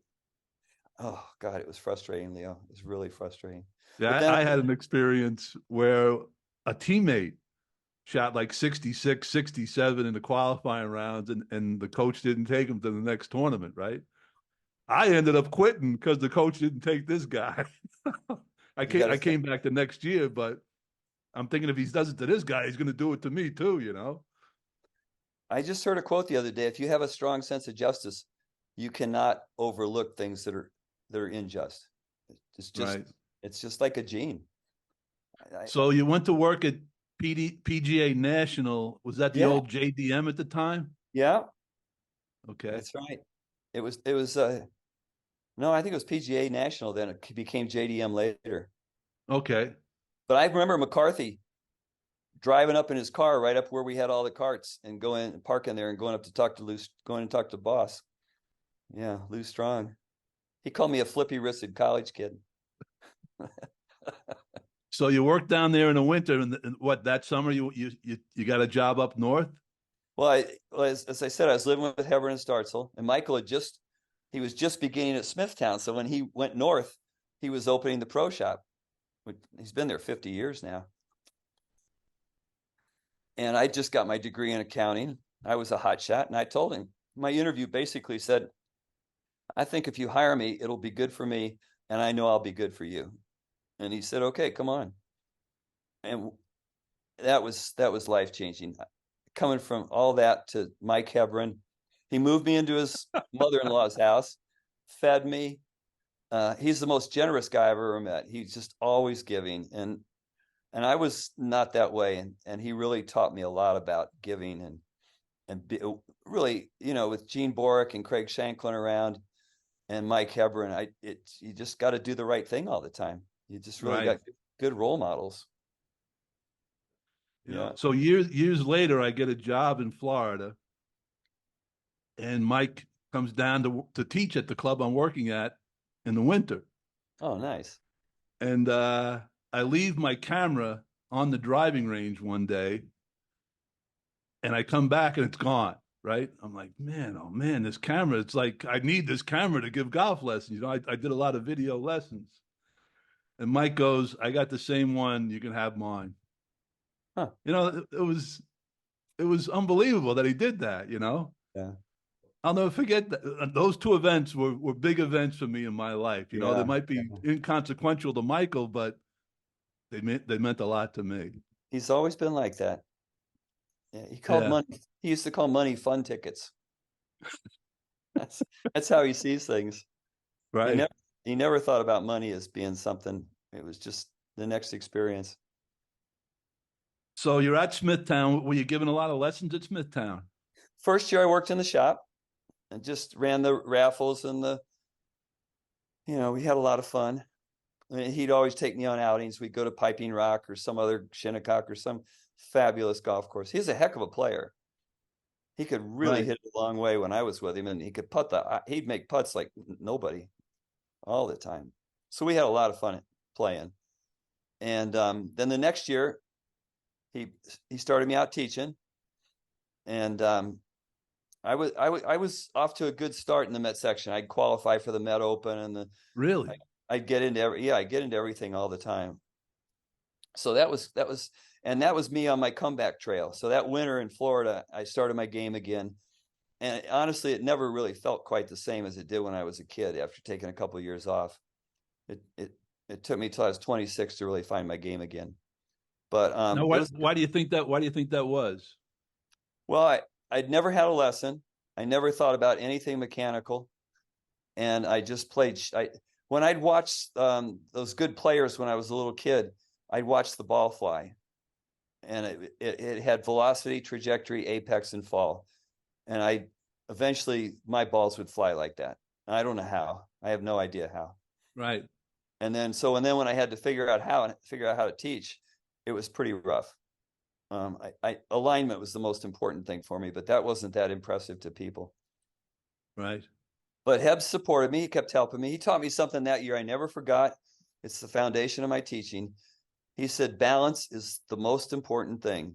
Oh God, it was frustrating, Leo. It was really frustrating. But Yeah, then, I had an experience where a teammate shot like 66, 67 in the qualifying rounds, and the coach didn't take him to the next tournament, right? I ended up quitting because the coach didn't take this guy. you got I to. came back the next year, but I'm thinking if he does it to this guy, he's going to do it to me too, you know? I just heard a quote the other day. If you have a strong sense of justice, you cannot overlook things that are unjust. It's just Right. it's just like a gene. So you went to work at PGA National. Was that the Yeah, old JDM at the time? yeah, Okay. that's right. It was no, I think it was PGA National. Then it became JDM later. Okay. But I remember McCarthy driving up in his car right up where we had all the carts and going and parking there and going up to talk to Lou, going and talk to boss. Yeah, Lou Strong. He called me a flippy wristed college kid. So you worked down there in the winter, and what that summer you got a job up north? Well, as I said, I was living with Heber and Startzel, and Michael he was just beginning at Smithtown. So when he went north, he was opening the pro shop. He's been there 50 years now. And I just got my degree in accounting. I was a hot shot, and I told him, my interview basically said, I think if you hire me, it'll be good for me, and I know I'll be good for you. And he said, okay, come on. And that was life changing. Coming from all that to Mike Hebron, he moved me into his mother-in-law's house, fed me. He's the most generous guy I've ever met. He's just always giving, and I was not that way, and he really taught me a lot about giving really, with Gene Borick and Craig Shanklin around and Mike Hebron, you just got to do the right thing all the time. You just really Right. got good role models. You know, Yeah. so years later, I get a job in Florida, and Mike comes down to teach at the club I'm working at in the winter, Oh, nice. and I leave my camera on the driving range one day, and I come back and it's gone. Right? I'm like, man, oh man, this camera. It's like I need this camera to give golf lessons. You know, I did a lot of video lessons, and Mike goes, I got the same one. You can have mine. Huh. You know, it was unbelievable that he did that. You know. Yeah. I'll never forget that. Those two events were big events for me in my life. You know, they Yeah. might be inconsequential to Michael, but they meant a lot to me. He's always been like that. Yeah, Yeah, he used to call money fun tickets. That's that's how he sees things. He right. never he never thought about money as being something. It was just the next experience. So you're at Smithtown. Were you given a lot of lessons at Smithtown? First year I worked in the shop and just ran the raffles and we had a lot of fun. I mean, he'd always take me on outings. We'd go to Piping Rock or some other Shinnecock or some fabulous golf course. He's a heck of a player. He could really Right, hit it a long way when I was with him, and he could he'd make putts like nobody all the time. So we had a lot of fun playing. And then the next year, he started me out teaching, and I was off to a good start in the Met section. I'd qualify for the Met Open, and really. I'd get into I get into everything all the time. So that was me on my comeback trail. So that winter in Florida, I started my game again. And honestly, it never really felt quite the same as it did when I was a kid after taking a couple of years off. It took me till I was 26 to really find my game again. But Now, it was why do you think that? Why do you think that was? well, I'd never had a lesson. I never thought about anything mechanical, and I just played. When I'd watch those good players when I was a little kid, I'd watch the ball fly, and it had velocity, trajectory, apex, and fall. And I eventually my balls would fly like that. I don't know how. I have no idea how. Right. And then when I had to figure out how to teach, it was pretty rough. Alignment was the most important thing for me, but that wasn't that impressive to people. Right. But Heb supported me. He kept helping me. He taught me something that year I never forgot. It's the foundation of my teaching. He said, balance is the most important thing.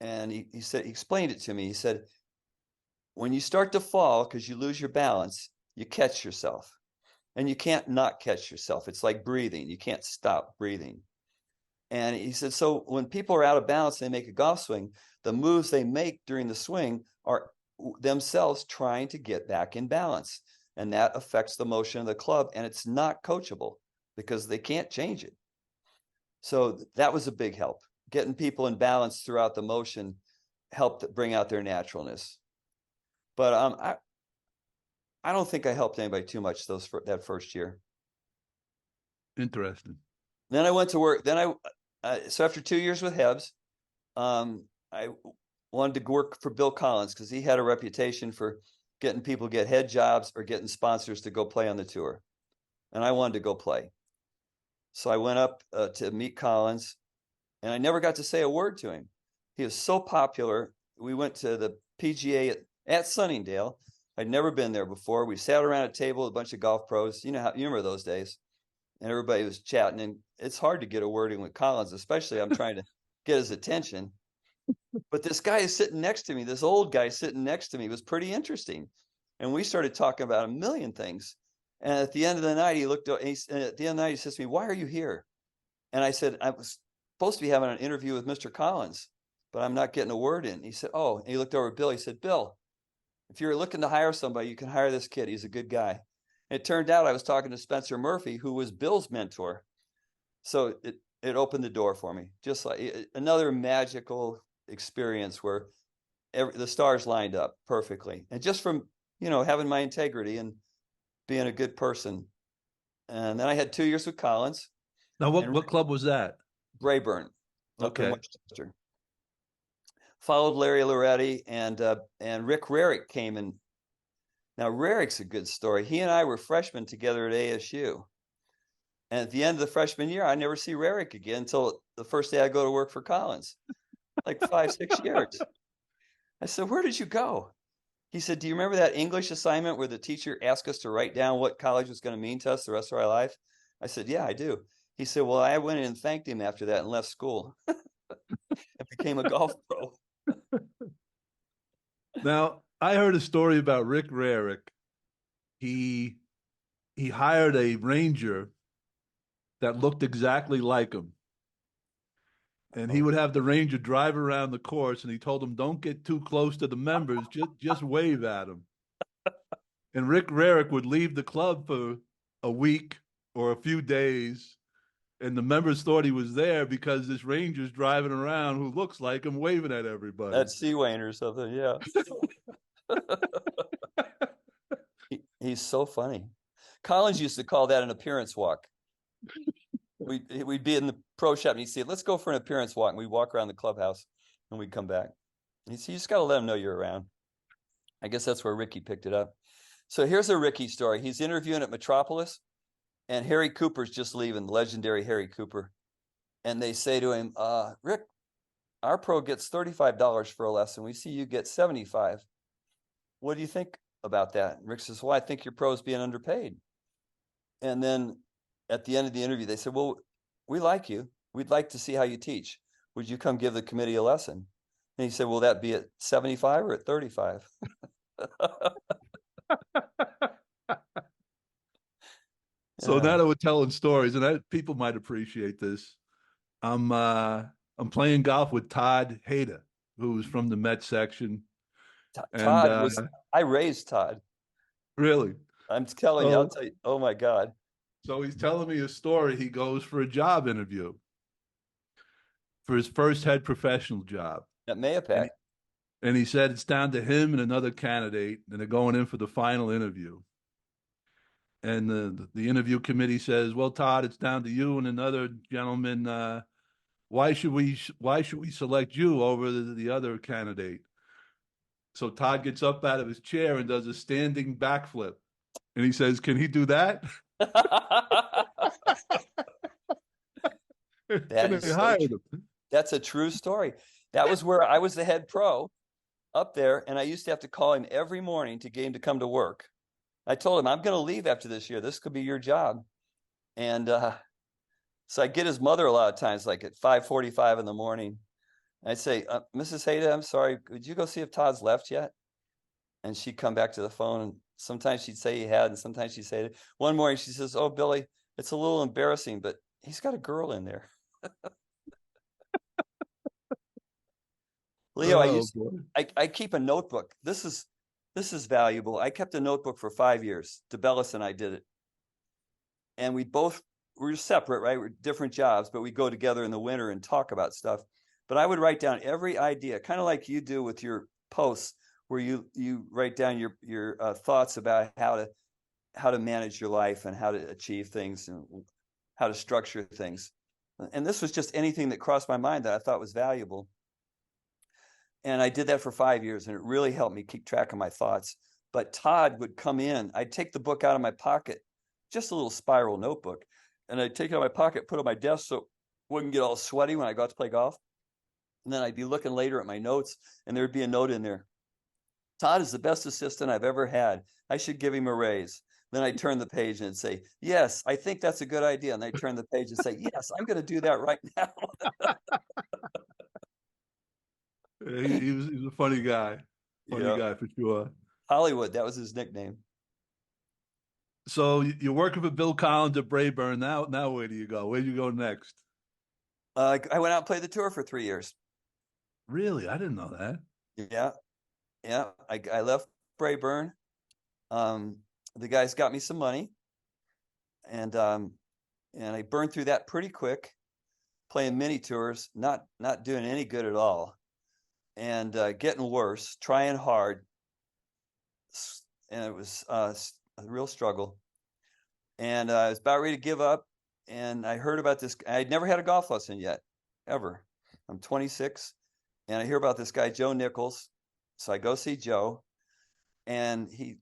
And he explained it to me. He said, when you start to fall because you lose your balance, you catch yourself. And you can't not catch yourself. It's like breathing. You can't stop breathing. And he said, so when people are out of balance, they make a golf swing, the moves they make during the swing are themselves trying to get back in balance. And that affects the motion of the club. And it's not coachable because they can't change it. So that was a big help. Getting people in balance throughout the motion helped bring out their naturalness. But I don't think I helped anybody too much that first year. Interesting. Then I went to work. Then so after 2 years with Hebs, I wanted to work for Bill Collins because he had a reputation for getting people get head jobs or getting sponsors to go play on the tour. And I wanted to go play. So I went up to meet Collins, and I never got to say a word to him. He was so popular. We went to the PGA at Sunningdale. I'd never been there before. We sat around a table with a bunch of golf pros. You remember those days. And everybody was chatting. And it's hard to get a word in with Collins, especially I'm trying to get his attention. But this guy is sitting next to me. This old guy sitting next to me was pretty interesting. And we started talking about a million things. And at the end of the night, he looked at the end of the night, he says to me, "Why are you here?" And I said, "I was supposed to be having an interview with Mr. Collins, but I'm not getting a word in." He said, "Oh," and he looked over at Bill. He said, "Bill, if you're looking to hire somebody, you can hire this kid. He's a good guy." And it turned out I was talking to Spencer Murphy, who was Bill's mentor. So it opened the door for me. Just like another magical experience where the stars lined up perfectly. And just from, having my integrity and being a good person. And then I had 2 years with Collins. Now, what club was that? Brayburn. Okay. Westchester. Followed Larry Loretti and Rick Rarick came in. Now, Rarick's a good story. He and I were freshmen together at ASU. And at the end of the freshman year, I never see Rarick again until the first day I go to work for Collins, like 5-6 years. I said, "Where did you go?" He said, "Do you remember that English assignment where the teacher asked us to write down what college was going to mean to us the rest of our life?" I said, "Yeah, I do." He said, "Well, I went in and thanked him after that and left school and became a golf pro." Now, I heard a story about Rick Rarick. He hired a ranger that looked exactly like him. And he would have the ranger drive around the course, and he told him, "Don't get too close to the members, just wave at them." And Rick Rarick would leave the club for a week or a few days, and the members thought he was there because this ranger's driving around who looks like him, waving at everybody. That's Sea Wayne or something, yeah. He's so funny. Collins used to call that an appearance walk. We'd be in the pro shop and he'd say, "Let's go for an appearance walk." And we'd walk around the clubhouse and we'd come back. And he'd say, "You just got to let them know you're around." I guess that's where Ricky picked it up. So here's a Ricky story. He's interviewing at Metropolis, and Harry Cooper's just leaving, legendary Harry Cooper. And they say to him, "Rick, our pro gets $35 for a lesson. We see you get $75. What do you think about that?" And Rick says, "Well, I think your pro's being underpaid." And then at the end of the interview, they said, "Well, we like you. We'd like to see how you teach. Would you come give the committee a lesson?" And he said, "Will that be at 75 or at 35? So now that we're telling stories, and people might appreciate this, I'm playing golf with Todd Hayter, who's from the Met section. Todd I raised Todd. Really? I'm telling you, I'll tell you. Oh my God. So he's telling me a story. He goes for a job interview for his first head professional job At Mayapack. And he said it's down to him and another candidate, and they're going in for the final interview. And the interview committee says, "Well, Todd, it's down to you and another gentleman. Why should we select you over the other candidate?" So Todd gets up out of his chair and does a standing backflip. And he says, "Can he do that?" That's a true story. That was where I was the head pro up there, and I used to have to call him every morning to get him to come to work. I told him, "I'm going to leave after this year. This could be your job." And so I get his mother a lot of times, like at 5:45 in the morning. I'd say, "Mrs. Hayda, I'm sorry, could you go see if Todd's left yet?" And she'd come back to the phone, and sometimes she'd say he had, and sometimes she'd say, one morning she says, "Oh, Billy, it's a little embarrassing, but he's got a girl in there." Leo, Oh boy. I keep a notebook. This is valuable. I kept a notebook for 5 years. DeBellis and I did it. And we were separate, right? We're different jobs, but we go together in the winter and talk about stuff. But I would write down every idea, kind of like you do with your posts, where you write down your thoughts about how to manage your life and how to achieve things and how to structure things. And this was just anything that crossed my mind that I thought was valuable. And I did that for 5 years, and it really helped me keep track of my thoughts. But Todd would come in. I'd take the book out of my pocket, just a little spiral notebook, and I'd take it out of my pocket, put it on my desk so it wouldn't get all sweaty when I got to play golf. And then I'd be looking later at my notes, and there'd be a note in there. "Todd is the best assistant I've ever had. I should give him a raise." Then I'd turn the page and say, "Yes, I think that's a good idea." And I'd turn the page and say, "Yes, I'm going to do that right now." He was a funny guy. Funny Yeah. guy for sure. Hollywood, that was his nickname. So you're working for Bill Collins at Brayburn. Now where do you go? Where do you go next? I went out and played the tour for 3 years. Really? I didn't know that. Yeah. Yeah. I left Brayburn. The guys got me some money, and I burned through that pretty quick, playing mini tours, not doing any good at all, and getting worse, trying hard, and it was a real struggle. And I was about ready to give up, and I heard about this. I'd never had a golf lesson yet, ever. I'm 26, and I hear about this guy, Joe Nichols. So I go see Joe, and he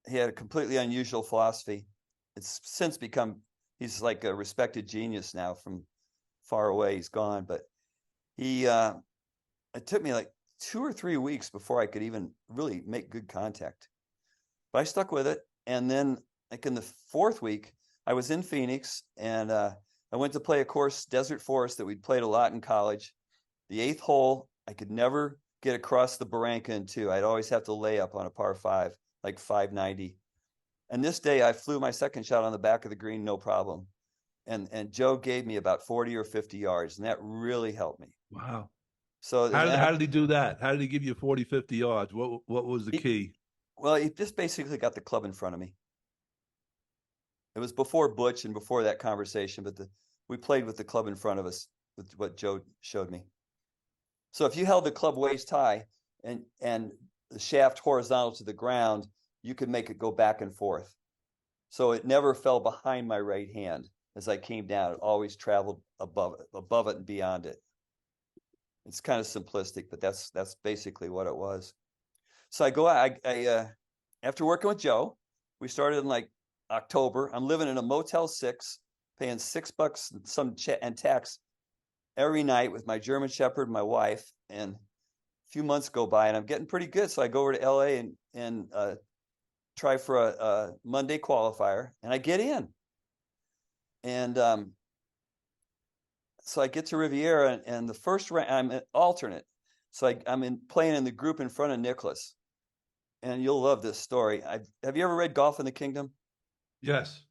had a completely unusual philosophy. It's since become, he's like a respected genius now from far away. He's gone, but it took me like 2 or 3 weeks before I could even really make good contact. But I stuck with it. And then like in the 4th week, I was in Phoenix, and I went to play a course, Desert Forest, that we'd played a lot in college. The 8th hole, I could never get across the barranca in 2. I'd always have to lay up on a par 5, like 590. And this day I flew my second shot on the back of the green, no problem. And Joe gave me about 40 or 50 yards, and that really helped me. Wow. So How did he do that? How did he give you 40, 50 yards? What was the key? Well, he just basically got the club in front of me. It was before Butch and before that conversation, but we played with the club in front of us with what Joe showed me. So if you held the club waist high and the shaft horizontal to the ground, you could make it go back and forth. So it never fell behind my right hand as I came down. It always traveled above it and beyond it. It's kind of simplistic, but that's basically what it was. So I go out, after working with Joe, we started in like October. I'm living in a Motel 6, paying $6 and some and tax every night with my German Shepherd and my wife. And a few months go by, and I'm getting pretty good. So I go over to LA and try for a Monday qualifier, and I get in. And so I get to Riviera, and the first round, I'm an alternate. So I'm playing in the group in front of Nicholas. And you'll love this story. Have you ever read Golf in the Kingdom? Yes.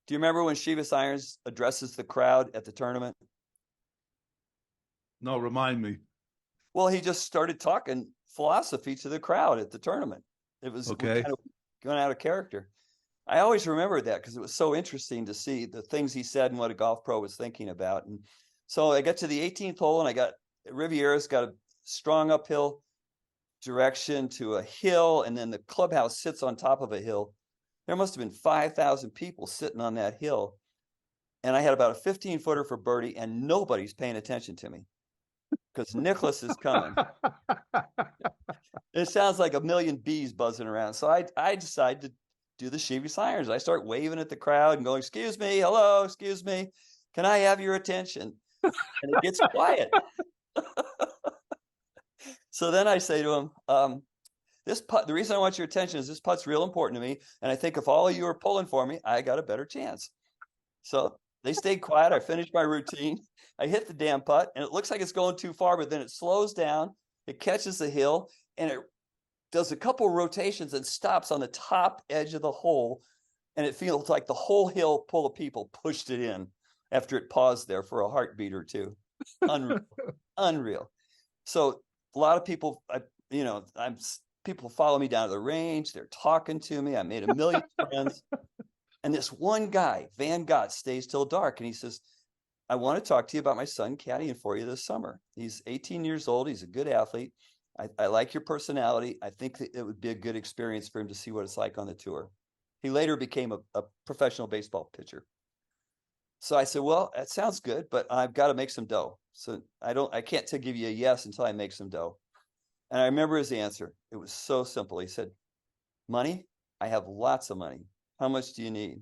Do you remember when Chivas Irons addresses the crowd at the tournament? No, remind me. Well, he just started talking philosophy to the crowd at the tournament. It was Okay. kind of going out of character. I always remembered that because it was so interesting to see the things he said and what a golf pro was thinking about. And so I got to the 18th hole, and Riviera's got a strong uphill direction to a hill, and then the clubhouse sits on top of a hill. There must have been 5,000 people sitting on that hill, and I had about a 15-footer for birdie, and nobody's paying attention to me because Nicholas is coming. It sounds like a million bees buzzing around. So I decide to do the Chivas Irons. I start waving at the crowd and going, "Excuse me, hello, excuse me, can I have your attention?" And it gets quiet. So then I say to him, "This putt, the reason I want your attention is this putt's real important to me. And I think if all of you are pulling for me, I got a better chance." So they stayed quiet. I finished my routine. I hit the damn putt, and it looks like it's going too far, but then it slows down. It catches the hill, and it does a couple rotations and stops on the top edge of the hole. And it feels like the whole hill full of people pushed it in after it paused there for a heartbeat or two. Unreal. Unreal. So a lot of people, people follow me down to the range. They're talking to me. I made a million friends. And this one guy, Van Gogh, stays till dark. And he says, I want to talk to you about my son caddying for you this summer. He's 18 years old. He's a good athlete. I like your personality. I think that it would be a good experience for him to see what it's like on the tour. He later became a professional baseball pitcher. So I said, well, that sounds good, but I've got to make some dough. So I can't give you a yes until I make some dough. And I remember his answer. It was so simple. He said, money? I have lots of money. How much do you need?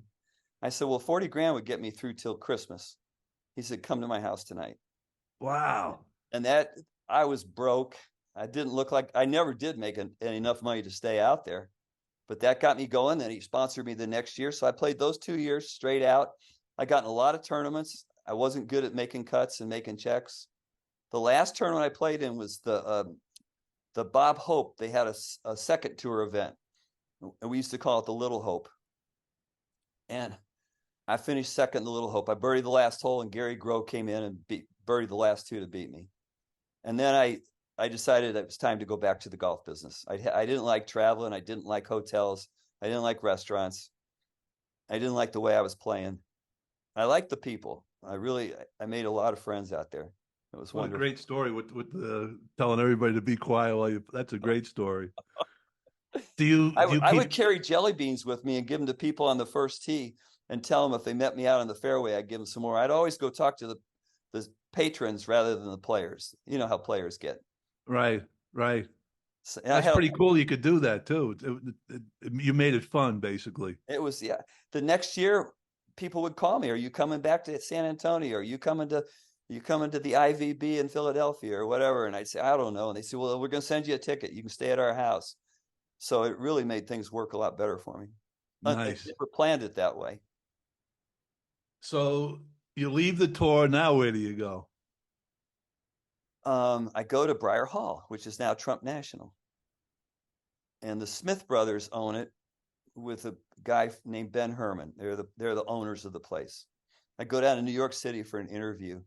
I said, well, 40 grand would get me through till Christmas. He said, come to my house tonight. Wow. And I was broke. I didn't look like, I never did make enough money to stay out there, but that got me going. Then he sponsored me the next year. So I played those 2 years straight out. I got in a lot of tournaments. I wasn't good at making cuts and making checks. The last tournament I played in was the Bob Hope. They had a second tour event, and we used to call it the Little Hope. And I finished second in the Little Hope. I birdied the last hole, and Gary Grove came in and birdied the last two to beat me. And then I decided it was time to go back to the golf business. I didn't like traveling. I didn't like hotels. I didn't like restaurants. I didn't like the way I was playing. I liked the people. I made a lot of friends out there. It was wonderful. What a great story with telling everybody to be quiet that's a great story. I would carry jelly beans with me and give them to people on the first tee and tell them if they met me out on the fairway, I'd give them some more. I'd always go talk to the patrons rather than the players. You know how players get. Right. So, that's pretty cool. You could do that too. You made it fun, basically. It was, yeah. The next year, people would call me, are you coming back to San Antonio? Are you coming to the IVB in Philadelphia or whatever? And I'd say, I don't know. And they say, well, we're going to send you a ticket. You can stay at our house. So it really made things work a lot better for me. Nice. I never planned it that way. So you leave the tour. Now where do you go? I go to Briar Hall, which is now Trump National. And the Smith brothers own it with a guy named Ben Herman. They're the owners of the place. I go down to New York City for an interview.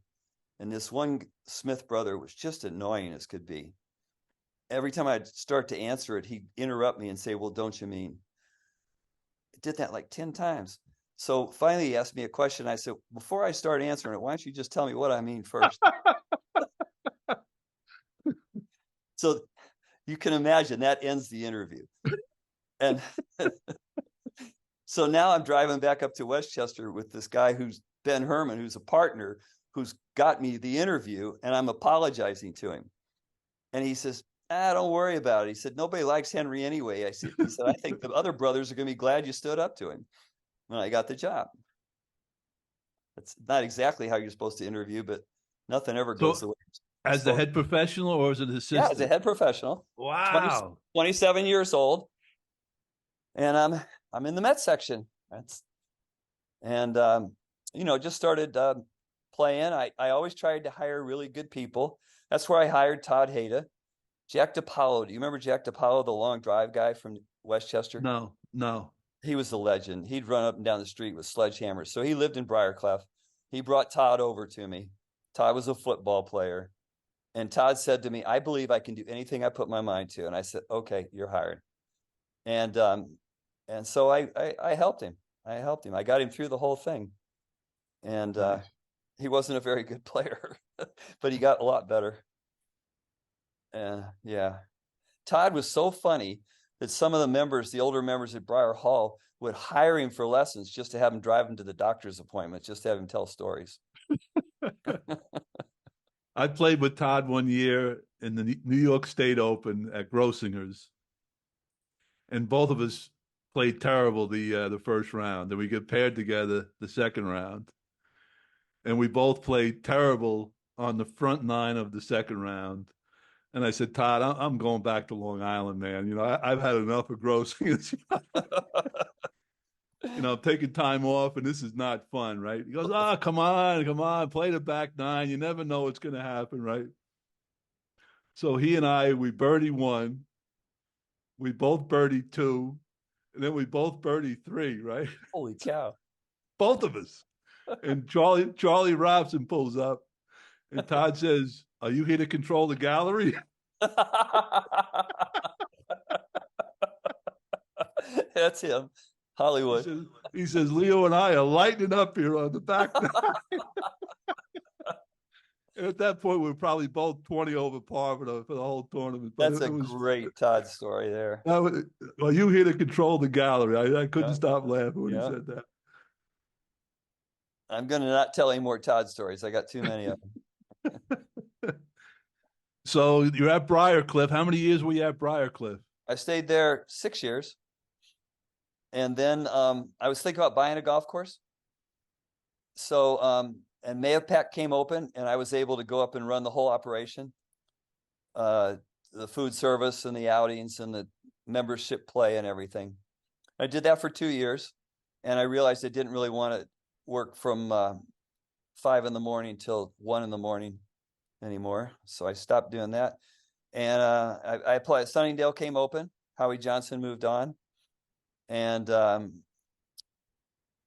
And this one Smith brother was just annoying as could be. Every time I'd start to answer it, he'd interrupt me and say, well, don't you mean? I did that like 10 times. So finally he asked me a question. I said, before I start answering it, why don't you just tell me what I mean first? So you can imagine that ends the interview. And so now I'm driving back up to Westchester with this guy who's Ben Herman, who's a partner, who's got me the interview, and I'm apologizing to him. And he says, don't worry about it. He said, nobody likes Henry anyway. He said, I think the other brothers are going to be glad you stood up to him. And I got the job. It's not exactly how you're supposed to interview, but nothing ever goes the way. As the head professional or as an assistant? Yeah, as a head professional. Wow. 27 years old. And I'm in the Met section. Just started playing. I always tried to hire really good people. That's where I hired Todd Hayda. Jack DiPaolo. Do you remember Jack DiPaolo, the long drive guy from Westchester? No. He was a legend. He'd run up and down the street with sledgehammers. So he lived in Briarcliff. He brought Todd over to me. Todd was a football player. And Todd said to me, I believe I can do anything I put my mind to. And I said, okay, you're hired. And so I helped him. I got him through the whole thing. And nice. He wasn't a very good player, but he got a lot better. Yeah. Todd was so funny that some of the older members at Briar Hall would hire him for lessons just to have him drive him to the doctor's appointment, just to have him tell stories. I played with Todd one year in the New York State Open at Grossinger's, and both of us played terrible the first round. Then we get paired together the second round, and we both played terrible on the front nine of the second round. And I said, Todd, I'm going back to Long Island, man. I've had enough of Grossinger's. I'm taking time off, and this is not fun, right? He goes, come on, play the back nine. You never know what's going to happen, right? So he and we birdie one, We both birdied 2, and then we both birdied 3, right? Holy cow. Both of us. And Charlie Robson pulls up, and Todd says, "Are you here to control the gallery?" That's him. He Hollywood. says, he says, "Leo and I are lighting up here on the back." And at that point, we were probably both 20 over par for the whole tournament. But That's a great Todd story there. well, you here to control the gallery. I couldn't Yeah. stop laughing when he Yeah. said that. I'm going to not tell any more Todd stories. I got too many of them. So you're at Briarcliff. How many years were you at Briarcliff? I stayed there 6 years. And then I was thinking about buying a golf course. So, and Mahopac came open, and I was able to go up and run the whole operation. The food service and the outings and the membership play and everything. I did that for 2 years, and I realized I didn't really want to work from 5 in the morning till 1 in the morning anymore. So I stopped doing that. And I applied. Sunningdale came open. Howie Johnson moved on. And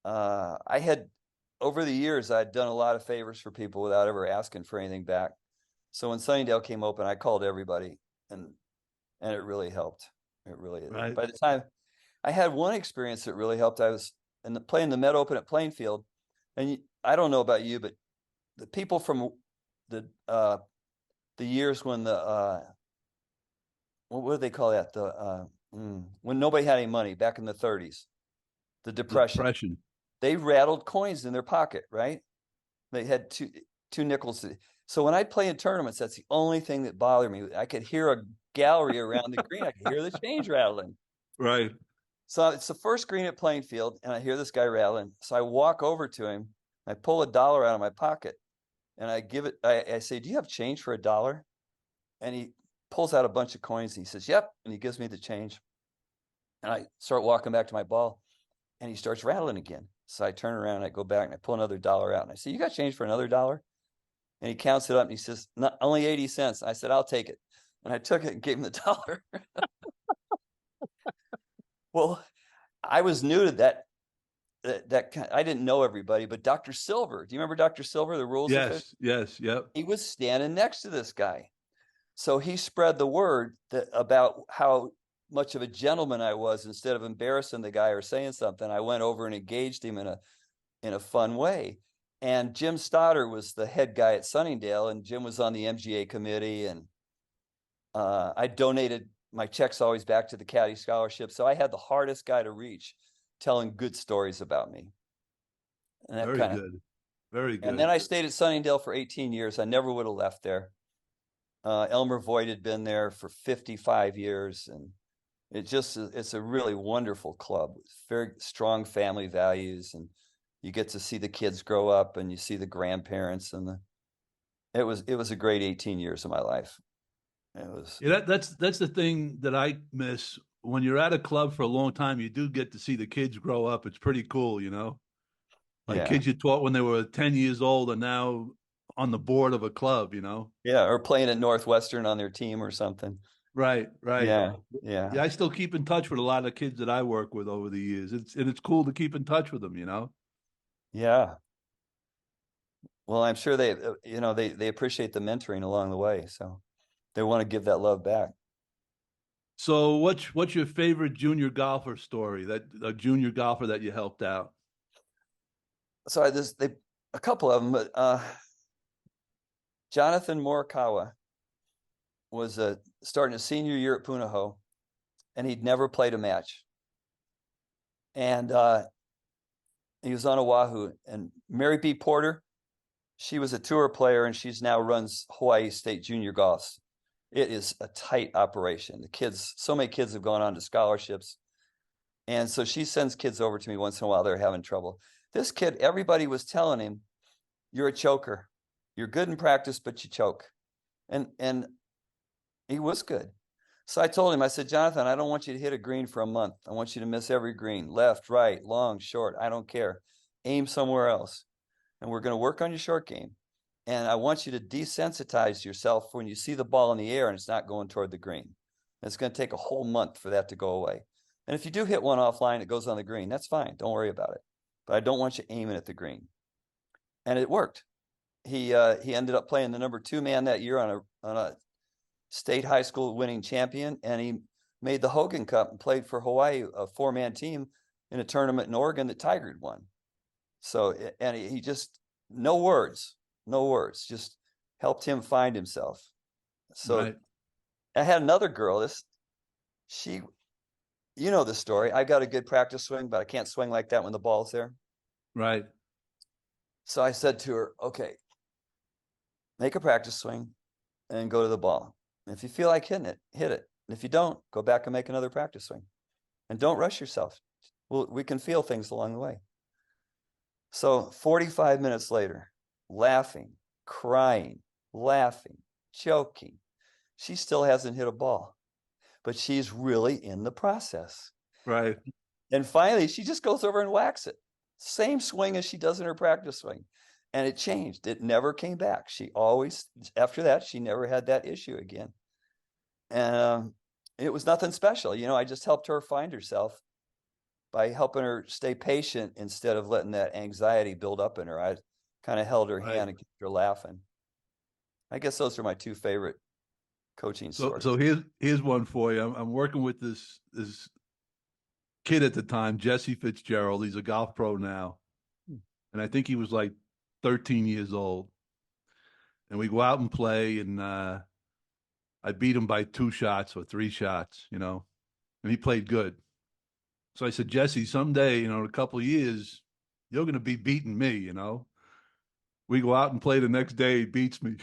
I had, over the years, I'd done a lot of favors for people without ever asking for anything back. So when Sunningdale came open, I called everybody, and it really helped. It really, Right. by the time I had one experience that really helped, I was playing the Met Open at Plainfield, and I don't know about you, but the people from the years when what do they call that? When nobody had any money back in the 30s, the Depression. They rattled coins in their pocket, right? They had two nickels. So when I'd play in tournaments, that's the only thing that bothered me. I could hear a gallery around the green. I could hear the change rattling. Right. So it's the first green at Plainfield, and I hear this guy rattling. So I walk over to him. I pull $1 out of my pocket, and I give it. I say, "Do you have change for $1?" And he pulls out a bunch of coins. And he says, "Yep," and he gives me the change. And I start walking back to my ball, and he starts rattling again. So I turn around, and I go back, and I pull another $1 out, and I say, "You got change for another $1?" And he counts it up, and he says, "Not only 80 cents." I said, "I'll take it," and I took it and gave him the $1. Well, I was new to that. I didn't know everybody, but Dr. Silver, do you remember Dr. Silver, the rules official? Yes, yep. He was standing next to this guy. So he spread the word about how much of a gentleman I was. Instead of embarrassing the guy or saying something, I went over and engaged him in a fun way. And Jim Stoddard was the head guy at Sunningdale, and Jim was on the MGA committee, and I donated my checks always back to the Caddy Scholarship. So I had the hardest guy to reach, telling good stories about me. And that Very good. Very good. And then I stayed at Sunningdale for 18 years. I never would have left there. Elmer Voigt had been there for 55 years, and it's a really wonderful club with very strong family values, and you get to see the kids grow up, and you see the grandparents, and it was a great 18 years of my life. It was. Yeah, that's the thing that I miss. When you're at a club for a long time, you do get to see the kids grow up. It's pretty cool, you know? Like kids you taught when they were 10 years old are now on the board of a club, you know? Yeah, or playing at Northwestern on their team or something. Right. Yeah. I still keep in touch with a lot of kids that I work with over the years. It's cool to keep in touch with them, you know? Yeah. Well, I'm sure they appreciate the mentoring along the way, so they want to give that love back. So what's your favorite junior golfer story, that a junior golfer that you helped out? So a couple of them, but Jonathan Morikawa was starting a senior year at Punahou, and he'd never played a match. And he was on Oahu, and Mary B. Porter, she was a tour player, and she's now runs Hawaii State Junior Golf. It is a tight operation. So many kids have gone on to scholarships. And so she sends kids over to me once in a while. They're having trouble. This kid, everybody was telling him, "You're a choker. You're good in practice, but you choke." And he was good. So I told him, I said, "Jonathan, I don't want you to hit a green for a month. I want you to miss every green, left, right, long, short. I don't care. Aim somewhere else. And we're going to work on your short game. And I want you to desensitize yourself when you see the ball in the air and it's not going toward the green. And it's going to take a whole month for that to go away. And if you do hit one offline, it goes on the green. That's fine. Don't worry about it. But I don't want you aiming at the green. And it worked. He ended up playing the #2 man that year on a state high school winning champion, and he made the Hogan Cup and played for Hawaii, a 4-man team in a tournament in Oregon that Tiger had won. So, and he just, no words, just helped him find himself. So Right. I had another girl, she, you know the story. I got a good practice swing, but I can't swing like that when the ball's there. Right. So I said to her, okay, make a practice swing and go to the ball. And if you feel like hitting it, hit it. And if you don't, go back and make another practice swing. And don't rush yourself. Well, we can feel things along the way. So 45 minutes later, laughing, crying, laughing, joking. She still hasn't hit a ball, but she's really in the process. Right. And finally, she just goes over and whacks it. Same swing as she does in her practice swing. And it changed. It never came back. She always, after that, she never had that issue again. And it was nothing special. You know, I just helped her find herself by helping her stay patient instead of letting that anxiety build up in her. I kind of held her hand and kept her laughing. I guess those are my two favorite coaching stories. So here's one for you. I'm working with this kid at the time, Jesse Fitzgerald. He's a golf pro now, and I think he was like 13 years old. And we go out and play, and I beat him by 2 shots or 3 shots, you know, and he played good. So I said, Jesse, someday, you know, in a couple of years, you're going to be beating me, you know. We go out and play the next day, he beats me.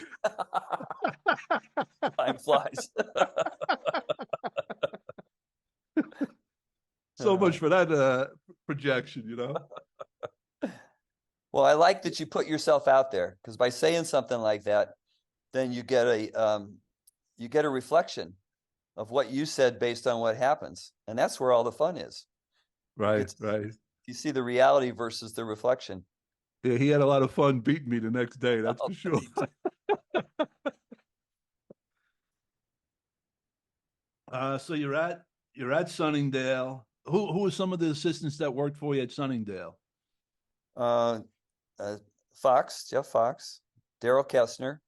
Time flies. So much for that projection, you know. Well, I like that you put yourself out there, because by saying something like that, then you get a reflection of what you said based on what happens, and that's where all the fun is. Right, right. You see the reality versus the reflection. Yeah, he had a lot of fun beating me the next day, that's for sure. So you're at Sunningdale. Who are some of the assistants that worked for you at Sunningdale? Jeff Fox, Daryl Kessner,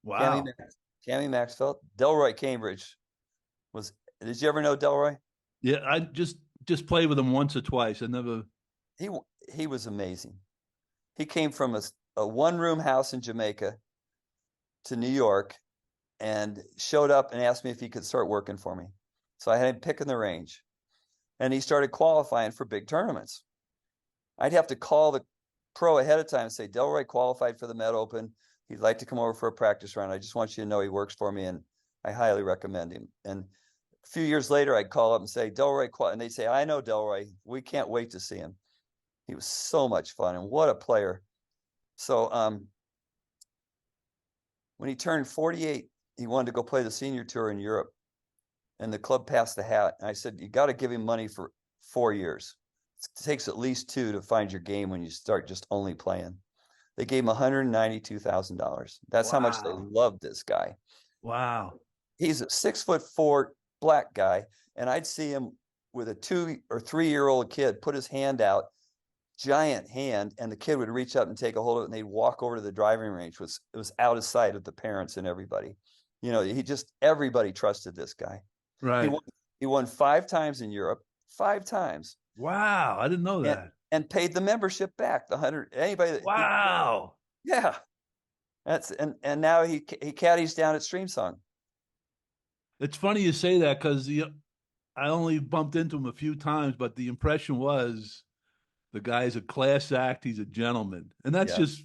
Wow. Cammy Maxfield, Delroy Cambridge was. Did you ever know Delroy? Yeah, I just played with him once or twice. I never. He was amazing. He came from a 1-room house in Jamaica to New York and showed up and asked me if he could start working for me. So I had him picking the range, and he started qualifying for big tournaments. I'd have to call the pro ahead of time and say, Delroy qualified for the Met Open. He'd like to come over for a practice round. I just want you to know he works for me, and I highly recommend him. And a few years later, I'd call up and say, Delroy, and they'd say, I know Delroy. We can't wait to see him. He was so much fun, and what a player. So when he turned 48, he wanted to go play the senior tour in Europe, and the club passed the hat. And I said, you got to give him money for 4 years. It takes at least 2 to find your game when you start just only playing. They gave him $192,000. That's how much they loved this guy. Wow. He's a 6'4" black guy, and I'd see him with a 2 or 3-year-old kid put his hand out, giant hand, and the kid would reach up and take a hold of it, and they'd walk over to the driving range. It was out of sight of the parents and everybody. You know, everybody trusted this guy. Right. He won 5 times in Europe, 5 times. Wow, I didn't know that. And paid the membership back. Anybody that. Wow. Yeah. And now he caddies down at Streamsong. It's funny you say that, because I only bumped into him a few times, but the impression was the guy's a class act. He's a gentleman, and that's just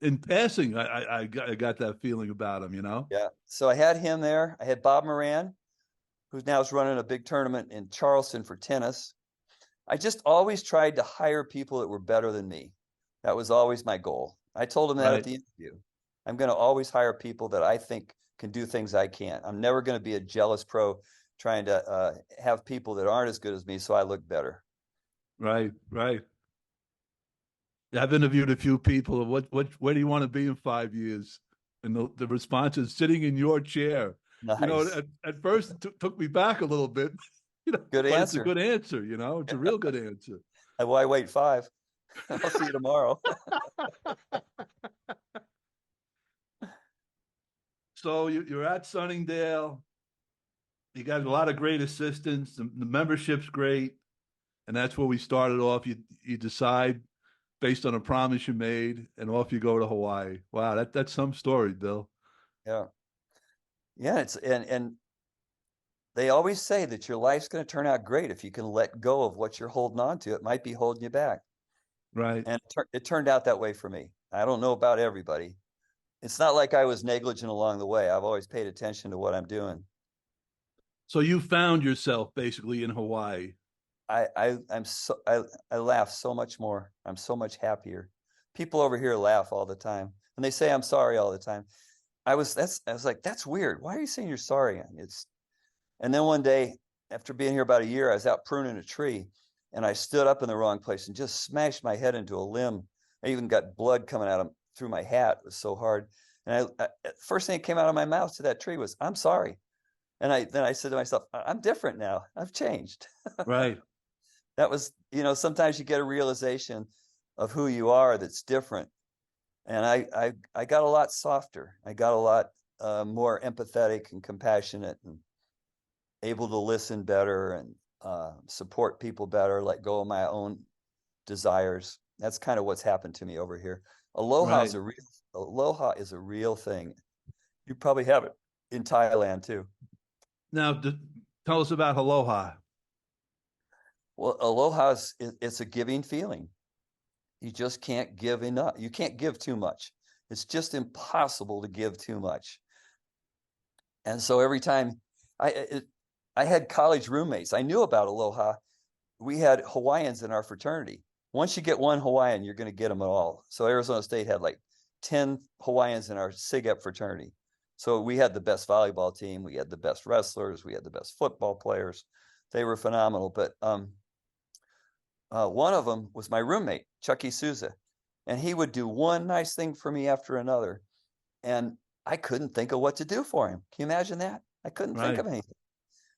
in passing. I got that feeling about him, you know. Yeah. So I had him there. I had Bob Moran, who now is running a big tournament in Charleston for tennis. I just always tried to hire people that were better than me. That was always my goal. I told him that at the interview. I'm going to always hire people that I think can do things I can't. I'm never going to be a jealous pro trying to have people that aren't as good as me so I look better. Right, right. Yeah, I've interviewed a few people. Where do you want to be in 5 years? And the response is sitting in your chair. You know, Nice. at first it took me back a little bit, Good but it's a answer. good answer. It's a real good answer. Why wait 5? I'll see you tomorrow. So you're at Sunningdale. You got a lot of great assistants. The membership's great, and that's where we started off. You decide based on a promise you made, and off you go to Hawaii. Wow, that's some story, Bill. Yeah. Yeah, and they always say that your life's going to turn out great if you can let go of what you're holding on to. It might be holding you back. Right. And it turned out that way for me. I don't know about everybody. It's not like I was negligent along the way. I've always paid attention to what I'm doing. So you found yourself basically in Hawaii. I laugh so much more. I'm so much happier. People over here laugh all the time, and they say I'm sorry all the time. I was like, that's weird. Why are you saying you're sorry? And then one day, after being here about a year, I was out pruning a tree, and I stood up in the wrong place and just smashed my head into a limb. I even got blood coming out through my hat. It was so hard. And first thing that came out of my mouth to that tree was, "I'm sorry." And then I said to myself, "I'm different now. I've changed." Right. That was, sometimes you get a realization of who you are that's different. And I got a lot softer. I got a lot more empathetic and compassionate and able to listen better and support people better, let go of my own desires. That's kind of what's happened to me over here. Aloha Right. is a real aloha is a real thing. You probably have it in Thailand too. Now, tell us about Aloha. Well, aloha it's a giving feeling. You just can't give enough. You can't give too much. It's just impossible to give too much. And so every time I had college roommates, I knew about aloha. We had Hawaiians in our fraternity. Once you get one Hawaiian, you're going to get them at all. So Arizona State had like 10 Hawaiians in our SIGEP fraternity. So we had the best volleyball team. We had the best wrestlers. We had the best football players. They were phenomenal. But one of them was my roommate, Chucky Souza. And he would do one nice thing for me after another. And I couldn't think of what to do for him. Can you imagine that? I couldn't think Right. of anything.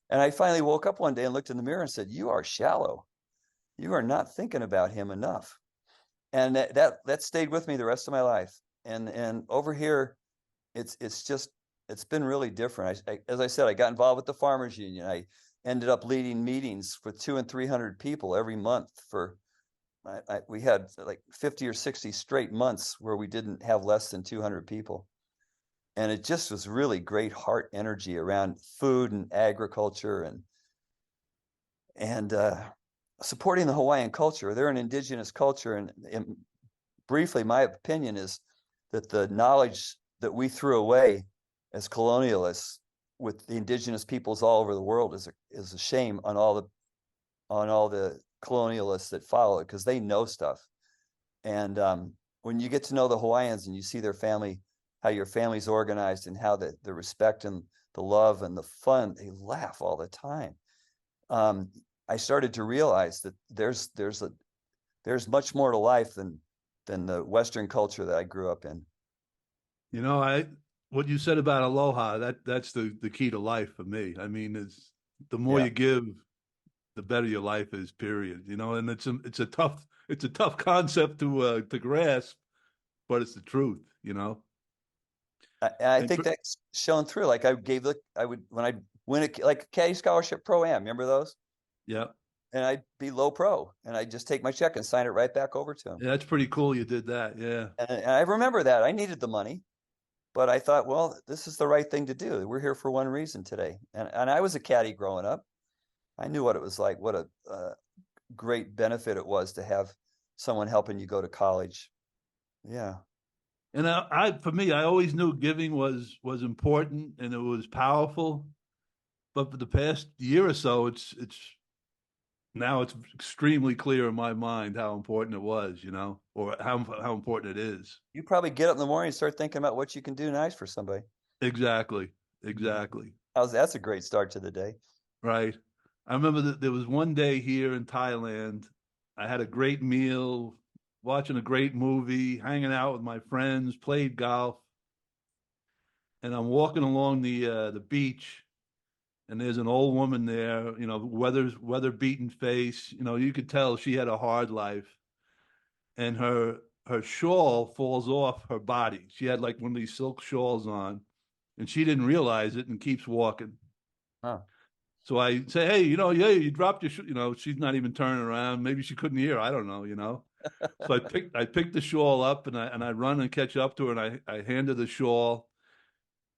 And I finally woke up one day and looked in the mirror and said, "You are shallow. You are not thinking about him enough." And that stayed with me the rest of my life. And over here, it's been really different. As I said, I got involved with the farmers union. I ended up leading meetings with 200 and 300 people every month for we had like 50 or 60 straight months where we didn't have less than 200 people. And it just was really great heart energy around food and agriculture and supporting the Hawaiian culture. They're an indigenous culture, and briefly, my opinion is that the knowledge that we threw away as colonialists with the indigenous peoples all over the world is a shame on all the colonialists that follow it, because they know stuff. And when you get to know the Hawaiians and you see their family, how your family's organized, and how the respect and the love and the fun, they laugh all the time. I started to realize that there's much more to life than the Western culture that I grew up in. I what you said about Aloha, that's the key to life for me. I mean, it's the more Yeah, you give, the better your life is, period. And it's a tough concept to grasp, but it's the truth. I And think that's shown through. Like I would when I win like a caddy scholarship pro am. Remember those? yeah, And I'd be low pro, and I'd just take my check and sign it right back over to him. yeah, that's pretty cool. You did that. Yeah. And I remember that I needed the money, but I thought, well, this is the right thing to do. We're here for one reason today. And I was a caddy growing up. I knew what it was like. What a great benefit it was to have someone helping you go to college. Yeah. And for me, I always knew giving was important and it was powerful. But for the past year or so, it's extremely clear in my mind how important it was, or how important it is. You probably get up in the morning and start thinking about what you can do nice for somebody. Exactly. Exactly. That's a great start to the day. Right. I remember that there was one day here in Thailand. I had a great meal, watching a great movie, hanging out with my friends, played golf. and I'm walking along the beach, and there's an old woman there, weather beaten face. You could tell she had a hard life, and her shawl falls off her body. She had like one of these silk shawls on, and she didn't realize it and keeps walking. Huh. So I say, hey, yeah, you dropped she's not even turning around. Maybe she couldn't hear. I don't know. So I picked the shawl up, and I run and catch up to her, and I hand her the shawl,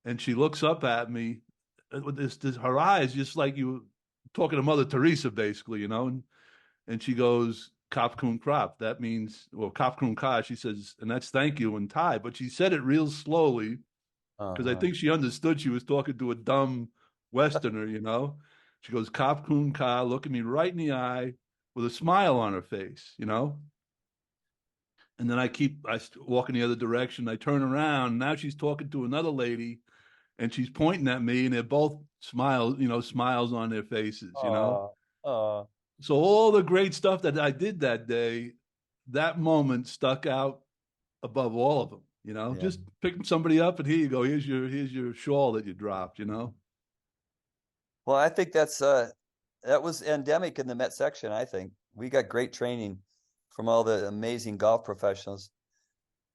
and she looks up at me with this her eyes just like you talking to Mother Teresa, basically, and she goes, Kap kun krap. That means, well, Kap kun ka, she says, and that's thank you in Thai, but she said it real slowly because I Uh-huh. think she understood she was talking to a dumb Westerner. She goes, Kap kun ka, looking me right in the eye with a smile on her face. And then I walk in the other direction. I turn around. Now she's talking to another lady, and she's pointing at me, and they're both smiles on their faces. Oh, oh, So all the great stuff that I did that day, that moment stuck out above all of them. yeah. Just picking somebody up, and here you go. Here's your shawl that you dropped. Well, I think that was endemic in the Met section. I think we got great training from all the amazing golf professionals.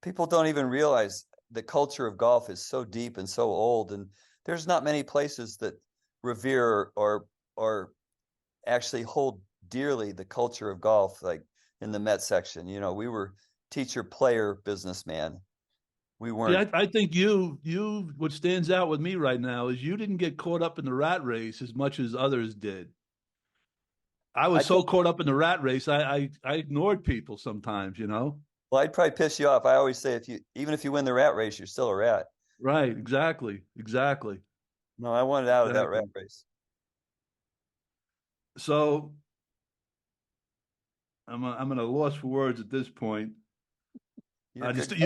People don't even realize the culture of golf is so deep and so old, and there's not many places that revere or actually hold dearly the culture of golf like in the Met section. We were teacher, player, businessman. We See, weren't. I think what stands out with me right now is you didn't get caught up in the rat race as much as others did. I I was so told. caught up in the rat race, I ignored people sometimes. Well, I'd probably piss you off. I always say even if you win the rat race, you're still a rat. Right, exactly, exactly, No, I wanted out of that rat exactly. race. So I'm at a loss for words at this point. You're a good.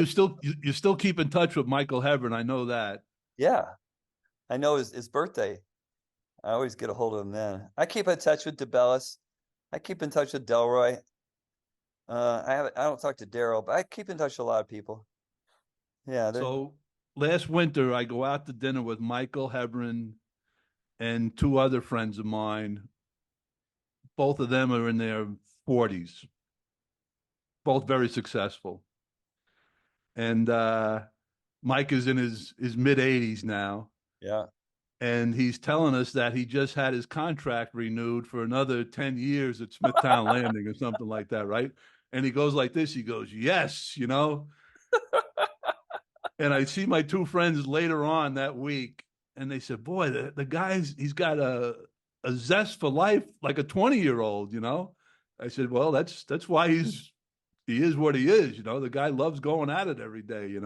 You still keep in touch with Michael Hebron. I know that. Yeah, I know his birthday. I always get a hold of him then. I keep in touch with DeBellis. I keep in touch with Delroy. I don't talk to Daryl, but I keep in touch with a lot of people. Yeah, they're So last winter, I go out to dinner with Michael Hebron and two other friends of mine. Both of them are in their 40s, both very successful. And Mike is in his mid 80s now. yeah. And he's telling us that he just had his contract renewed for another 10 years at Smithtown Landing or something like that, right? And he goes like this, he goes, yes. And I see my two friends later on that week, and they said, boy, the guy's, he's got a zest for life like a 20-year-old. I said, well, that's why he is what he is. The guy loves going at it every day.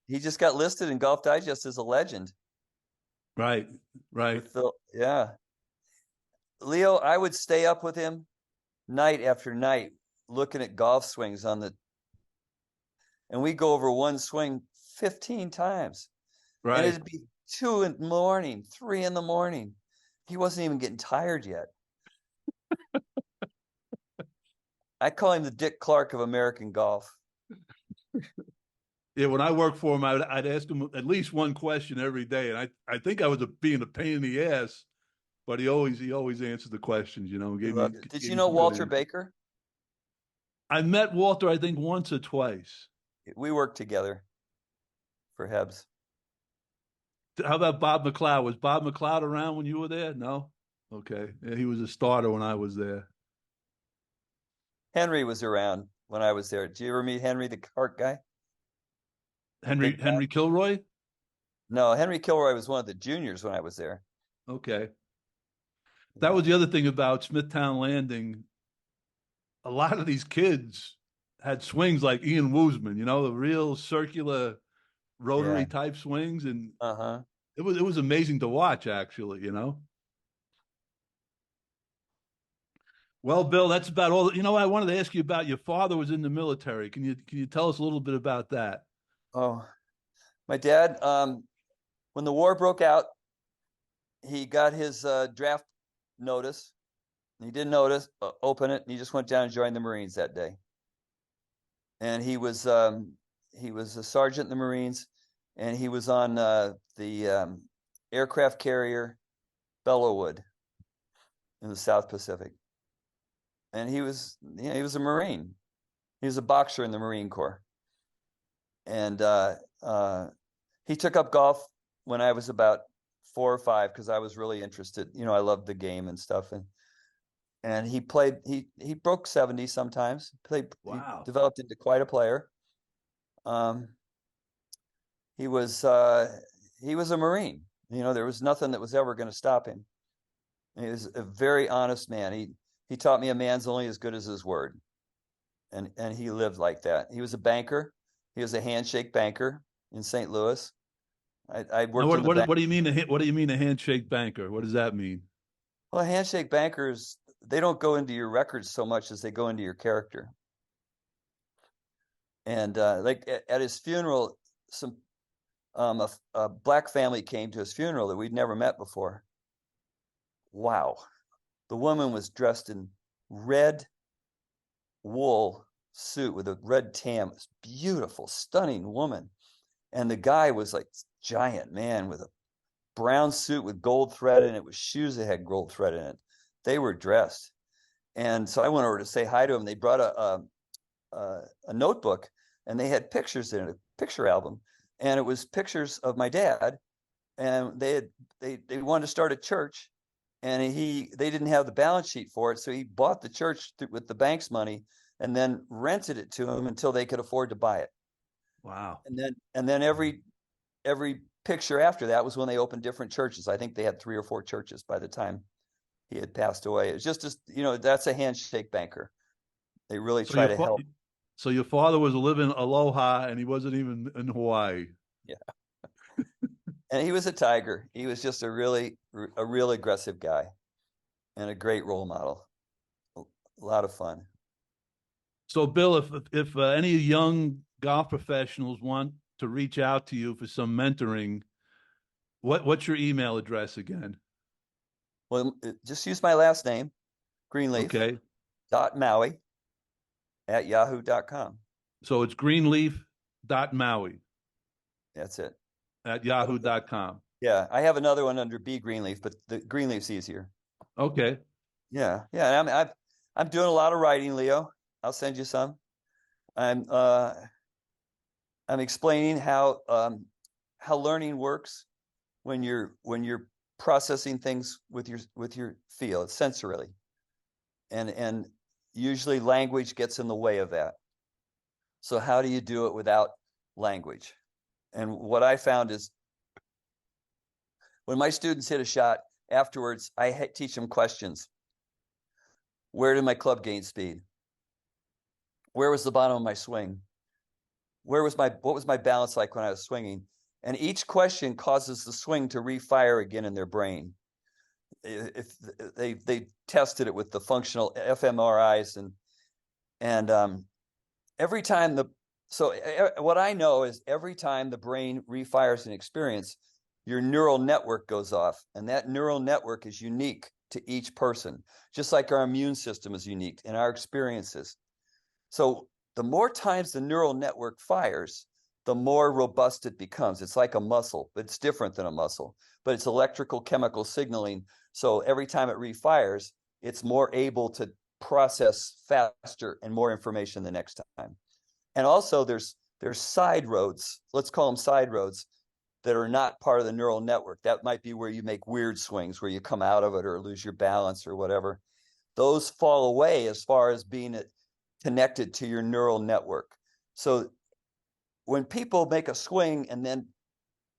He just got listed in Golf Digest as a legend Right, right. with Phil. Yeah, Leo, I would stay up with him night after night looking at golf swings and we go over one swing 15 times. And Right. it'd be 2 in the morning, 3 in the morning. He wasn't even getting tired yet. I call him the Dick Clark of American golf. Yeah, when I worked for him, I'd ask him at least one question every day, and I think I was being a pain in the ass, but he always answered the questions. He Gave me loved it. Did gave you me know some good Walter answers. Baker? I met Walter, I think, once or twice. We worked together for Hebs. How about Bob McLeod? Was Bob McLeod around when you were there? No. Okay, yeah, he was a starter when I was there. Henry was around when I was there. Did you ever meet Henry, the cart guy? The Henry big guy? Henry Kilroy. No, Henry Kilroy was one of the juniors when I was there. Okay, that Yeah. was the other thing about Smithtown Landing. A lot of these kids had swings like Ian Woosman, the real circular Yeah. rotary type swings, and Uh-huh. it was amazing to watch actually. Well, Bill, that's about all. I wanted to ask you about your father was in the military. Can you tell us a little bit about that? Oh, my dad, when the war broke out, he got his draft notice. He didn't open it, and he just went down and joined the Marines that day. And he was a sergeant in the Marines. and he was on the aircraft carrier Bellewood in the South Pacific. And he was a Marine. He was a boxer in the Marine Corps. And he took up golf when I was about 4 or 5 because I was really interested. I loved the game and stuff. And he played. He broke 70 sometimes. Wow. He developed into quite a player. He was a Marine. There was nothing that was ever going to stop him. And he was a very honest man. He taught me a man's only as good as his word, and he lived like that. He was a banker. He was a handshake banker in St. Louis. I worked Now, in the bank. what do you mean? What do you mean a handshake banker? What does that mean? Well, handshake bankers, they don't go into your records so much as they go into your character. And like at his funeral, a black family came to his funeral that we'd never met before. Wow. The woman was dressed in red wool suit with a red tam. Beautiful, stunning woman. And the guy was like giant man with a brown suit with gold thread in it, with shoes that had gold thread in it. They were dressed. And so I went over to say hi to him. They brought a notebook, and they had pictures in it, a picture album. And it was pictures of my dad. And they wanted to start a church, and they didn't have the balance sheet for it. So he bought the church with the bank's money and then rented it to him until they could afford to buy it. Wow. And then every picture after that was when they opened different churches. I think they had 3 or 4 churches by the time he had passed away. It's just that's a handshake banker. They really try to help. So your father was living aloha, and he wasn't even in Hawaii. Yeah. And he was a tiger. He was just a real aggressive guy, and a great role model. A lot of fun. So, Bill, if any young golf professionals want to reach out to you for some mentoring, what's your email address again? Well, just use my last name, Greenleaf. Okay. .Maui at yahoo.com. So it's greenleaf.maui. That's it. At yahoo.com. Yeah, I have another one under B Greenleaf, but the Greenleaf's easier. Okay. Yeah. I'm doing a lot of writing, Leo. I'll send you some. I'm explaining how learning works when you're processing things with your feel, sensorily, and usually language gets in the way of that. So how do you do it without language? And what I found is when my students hit a shot, afterwards, I teach them questions. Where did my club gain speed? Where was the bottom of my swing? What was my balance like when I was swinging? And each question causes the swing to refire again in their brain. If they tested it with the functional fMRIs, and every time what I know is every time the brain refires an experience, your neural network goes off, and that neural network is unique to each person, just like our immune system is unique in our experiences. So the more times the neural network fires, the more robust it becomes. It's like a muscle, but it's different than a muscle, but it's electrical chemical signaling. So every time it refires, it's more able to process faster and more information the next time. And also there's side roads, let's call them side roads, that are not part of the neural network. That might be where you make weird swings, where you come out of it or lose your balance or whatever. Those fall away as far as being connected to your neural network. So when people make a swing and then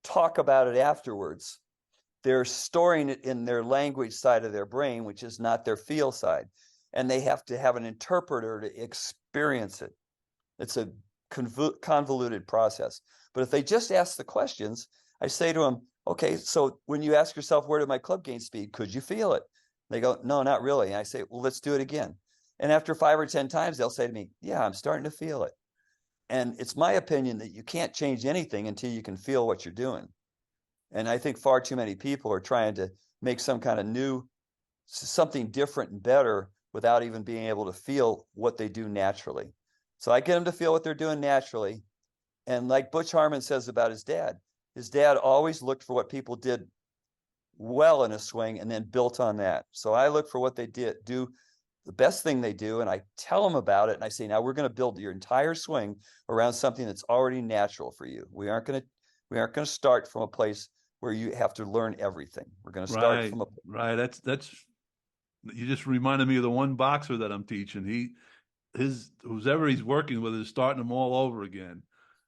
talk about it afterwards, they're storing it in their language side of their brain, which is not their feel side. And they have to have an interpreter to experience it. It's a convoluted process. But if they just ask the questions, I say to them, okay, so when you ask yourself, where did my club gain speed? Could you feel it? They go, no, not really. And I say, well, let's do it again. And after 5 or 10 times, they'll say to me, yeah, I'm starting to feel it. And it's my opinion that you can't change anything until you can feel what you're doing. And I think far too many people are trying to make some kind of something different and better without even being able to feel what they do naturally. So I get them to feel what they're doing naturally. And like Butch Harmon says about his dad always looked for what people did well in a swing and then built on that. So I look for what they do the best thing they do, and I tell them about it. And I say, now we're going to build your entire swing around something that's already natural for you. We aren't going to start from a place where you have to learn everything. We're going to start Right, from a right. That's you just reminded me of the one boxer that I'm teaching. His whoever he's working with is starting him all over again,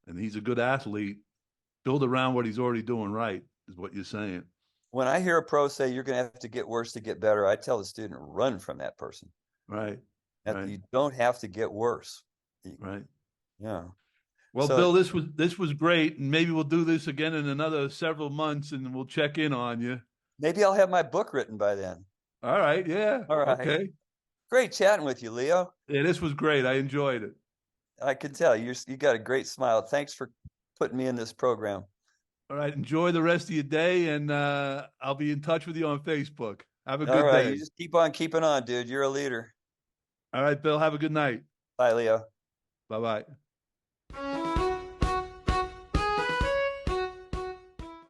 and he's a good athlete. Build around what he's already doing right is what you're saying. when I hear a pro say you're going to have to get worse to get better, I tell the student, run from that person. Right, That right, you don't have to get worse. right. Yeah. Well, So Bill, this was great, and maybe we'll do this again in another several months, and we'll check in on you. maybe I'll have my book written by then. All right, yeah, All right. okay. Great chatting with you, Leo. Yeah, this was great. I enjoyed it. I can tell you got a great smile. Thanks for putting me in this program. All right, enjoy the rest of your day, and I'll be in touch with you on Facebook. Have a All good right. day. You just keep on keeping on, dude. You're a leader. All right, Bill, have a good night. Bye, Leo. Bye bye.